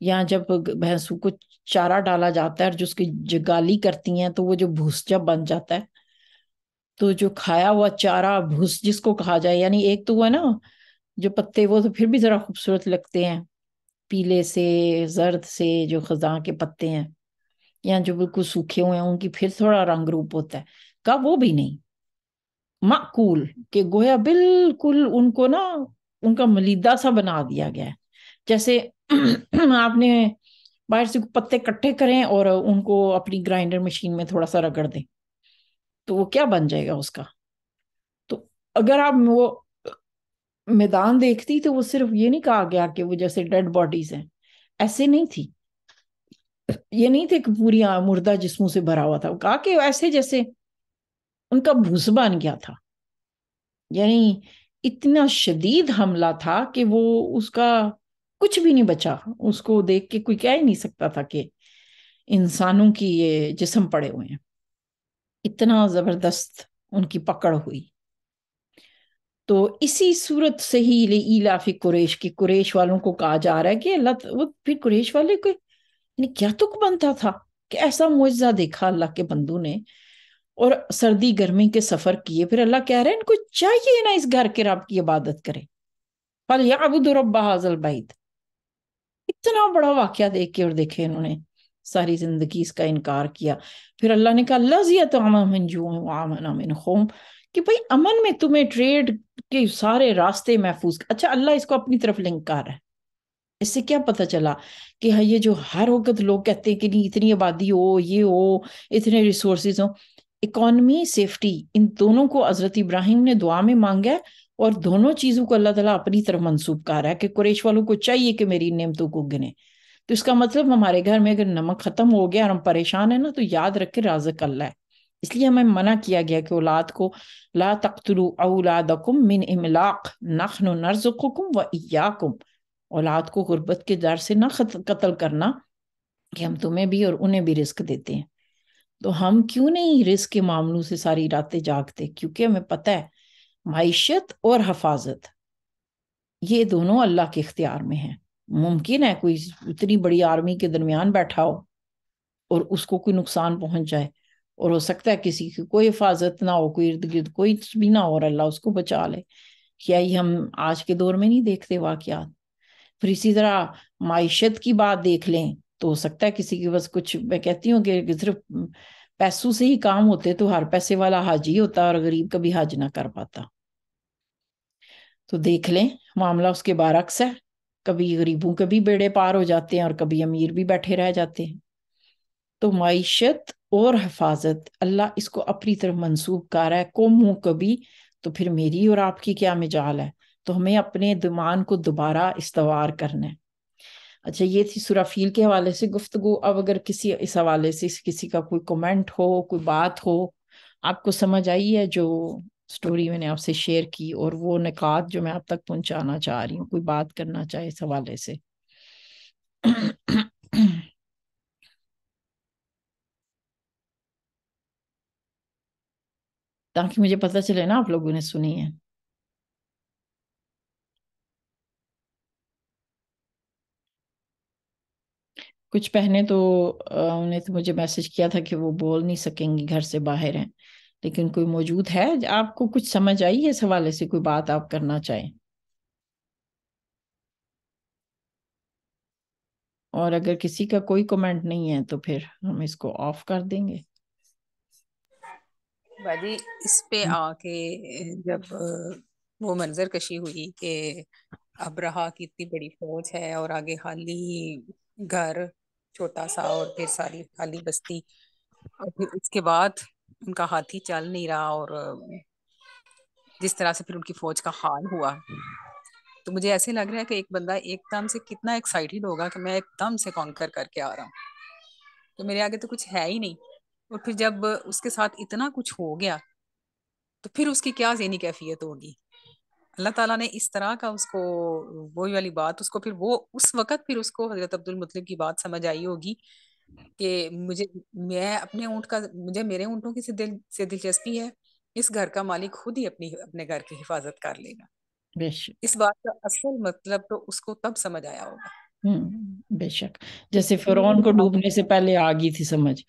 یا جب بھینسوں کو چارہ ڈالا جاتا ہے اور جو اس کی جگالی کرتی ہیں تو وہ جو بھوس جب بن جاتا ہے, تو جو کھایا ہوا چارہ بھوس جس کو کہا جائے, یعنی ایک تو وہ ہے نا جو پتے, وہ تو پھر بھی ذرا خوبصورت لگتے ہیں, پیلے سے زرد سے جو خزاں کے پتے ہیں, یا جو بالکل سوکھے ہوئے ہیں ان کی پھر تھوڑا رنگ روپ ہوتا ہے. کا وہ بھی نہیں معقول کہ گویا بالکل ان کو نا ان کا ملیدہ سا بنا دیا گیا ہے, جیسے آپ نے باہر سے پتے کٹھے کریں اور ان کو اپنی گرائنڈر مشین میں تھوڑا سا رگڑ دیں, تو وہ کیا بن جائے گا اس کا. تو اگر آپ وہ میدان دیکھتی تو وہ صرف یہ نہیں کہا گیا کہ وہ جیسے ڈیڈ باڈیز ہیں, ایسے نہیں تھی. یہ نہیں تھے کہ پوری مردہ جسموں سے بھرا ہوا تھا, وہ کہا کہ ایسے جیسے ان کا بھوس بن گیا تھا. یعنی اتنا شدید حملہ تھا کہ وہ اس کا کچھ بھی نہیں بچا. اس کو دیکھ کے کوئی کہہ ہی نہیں سکتا تھا کہ انسانوں کی یہ جسم پڑے ہوئے ہیں. اتنا زبردست ان کی پکڑ ہوئی. تو اسی صورت سے ہی ایلاف قریش کی قریش والوں کو کہا جا رہا ہے کہ اللہ وہ پھر قریش والے کو یعنی کیا تک بنتا تھا کہ ایسا معجزہ دیکھا اللہ کے بندوں نے, اور سردی گرمی کے سفر کیے. پھر اللہ کہہ رہے ہیں ان کو چاہیے نا اس گھر کے رب کی عبادت کرے, فَلْيَعْبُدُوا رَبَّ هَٰذَا الْبَيْتِ. اتنا بڑا واقعہ دیکھ کے اور دیکھے انہوں نے ساری زندگی اس کا انکار کیا. پھر اللہ نے کہا الَّذِي أَطْعَمَهُم مِّن جُوعٍ وَآمَنَهُم مِّنْ خَوْفٍ, کہ بھئی امن میں تمہیں ٹریڈ کے سارے راستے محفوظ. اچھا اللہ اس کو اپنی طرف لنک کر رہا ہے. اس سے کیا پتہ چلا کہ یہ جو ہر وقت لوگ کہتے ہیں کہ نہیں اتنی آبادی ہو, یہ ہو, اتنے ریسورسز ہوں, اکانومی سیفٹی ان دونوں کو حضرت ابراہیم نے دعا میں مانگا ہے, اور دونوں چیزوں کو اللہ تعالیٰ اپنی طرف منسوب کر رہا ہے کہ قریش والوں کو چاہیے کہ میری نعمتوں کو گنے. تو اس کا مطلب ہمارے گھر میں اگر نمک ختم ہو گیا اور ہم پریشان ہیں نا, تو یاد رکھے رازق اللہ ہے. اس لیے ہمیں منع کیا گیا کہ اولاد کو لا تقتلوا اولادکم من املاق نحن نرزقکم وایاکم, اولاد کو غربت کے ڈر سے نہ قتل کرنا کہ ہم تمہیں بھی اور انہیں بھی رزق دیتے ہیں. تو ہم کیوں نہیں رزق کے معاملوں سے ساری راتیں جاگتے؟ کیونکہ ہمیں پتہ ہے معیشت اور حفاظت یہ دونوں اللہ کے اختیار میں ہیں. ممکن ہے کوئی اتنی بڑی آرمی کے درمیان بیٹھا ہو اور اس کو کوئی نقصان پہنچ جائے, اور ہو سکتا ہے کسی کی کوئی حفاظت نہ ہو, کوئی ارد گرد کوئی بھی نہ ہو اور اللہ اس کو بچا لے. کیا یہ ہم آج کے دور میں نہیں دیکھتے واقعات؟ پھر اسی طرح معیشت کی بات دیکھ لیں تو ہو سکتا ہے کسی کے بس کچھ, میں کہتی ہوں کہ صرف پیسوں سے ہی کام ہوتے تو ہر پیسے والا حاجی ہوتا اور غریب کبھی حج نہ کر پاتا. تو دیکھ لیں معاملہ اس کے برعکس ہے, کبھی غریبوں کے بھی بیڑے پار ہو جاتے ہیں اور کبھی امیر بھی بیٹھے رہ جاتے ہیں. تو معیشت اور حفاظت اللہ اس کو اپنی طرف منسوب کر رہا ہے، قوموں کبھی، تو پھر میری اور آپ کی کیا مجال ہے؟ تو ہمیں اپنے دمان کو دوبارہ استوار کرنا ہے۔ اچھا، یہ تھی سورہ فیل کے حوالے سے گفتگو۔ اب اگر کسی اس حوالے سے کسی کا کوئی کمنٹ ہو، کوئی بات ہو، آپ کو سمجھ آئی ہے جو سٹوری میں نے آپ سے شیئر کی، اور وہ نکات جو میں آپ تک پہنچانا چاہ رہی ہوں، کوئی بات کرنا چاہے اس حوالے سے؟ تاکہ مجھے پتہ چلے نا آپ لوگوں نے سنی ہے۔ کچھ بہنیں تو انہیں تو مجھے میسج کیا تھا کہ وہ بول نہیں سکیں گی، گھر سے باہر ہیں، لیکن کوئی موجود ہے آپ کو کچھ سمجھ آئی ہے اس حوالے سے، کوئی بات آپ کرنا چاہیں؟ اور اگر کسی کا کوئی کمنٹ نہیں ہے تو پھر ہم اس کو آف کر دیں گے۔ باجی اس پہ آ کے جب وہ منظر کشی ہوئی کہ ابرہا کی اتنی بڑی فوج ہے اور آگے خالی گھر چھوٹا سا اور پھر ساری خالی بستی، اور پھر اس کے بعد ان کا ہاتھی چل نہیں رہا، اور جس طرح سے پھر ان کی فوج کا حال ہوا، تو مجھے ایسے لگ رہا ہے کہ ایک بندہ ایک دم سے کتنا ایکسائٹیڈ ہوگا کہ میں ایک دم سے کانکر کر کے آ رہا ہوں، تو میرے آگے تو کچھ ہے ہی نہیں۔ اور پھر جب اس کے ساتھ اتنا کچھ ہو گیا تو پھر اس کی کیا ذہنی کیفیت ہوگی؟ اللہ تعالیٰ نے اس طرح کا اس کو وہی والی بات، اس کو پھر وہ اس وقت پھر اس کو حضرت عبد المطلب کی بات سمجھ آئی ہوگی کہ میں اپنے اونٹ کا، مجھے میرے اونٹوں کی سے دلچسپی ہے، اس گھر کا مالک خود ہی اپنے گھر کی حفاظت کر لے گا۔ بے شک، اس بات کا اصل مطلب تو اس کو تب سمجھ آیا ہوگا۔ بے شک، جیسے فرعون کو ڈوبنے سے پہلے آ گئی تھی سمجھ۔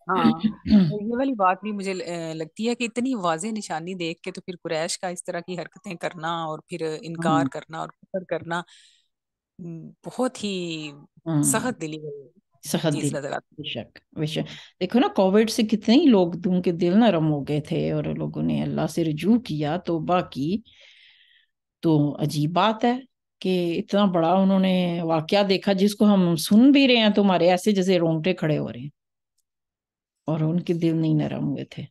ہاں، یہ والی بات بھی مجھے لگتی ہے کہ اتنی واضح نشانی دیکھ کے تو پھر قریش کا اس طرح کی حرکتیں کرنا اور پھر انکار کرنا اور کفر کرنا بہت ہی سخت دلی سخت چیز دل، نظر آتی بے شک بے شک۔ دیکھو نا، کووڈ سے کتنے ہی لوگ ان کے دل نرم ہو گئے تھے اور لوگوں نے اللہ سے رجوع کیا، توبہ کی، تو عجیب بات ہے کہ اتنا بڑا انہوں نے واقعہ دیکھا جس کو ہم سن بھی رہے ہیں تو ہمارے ایسے جیسے رونگٹے کھڑے ہو رہے ہیں، اور ان کے دل نہیں نرم ہوئے تھے۔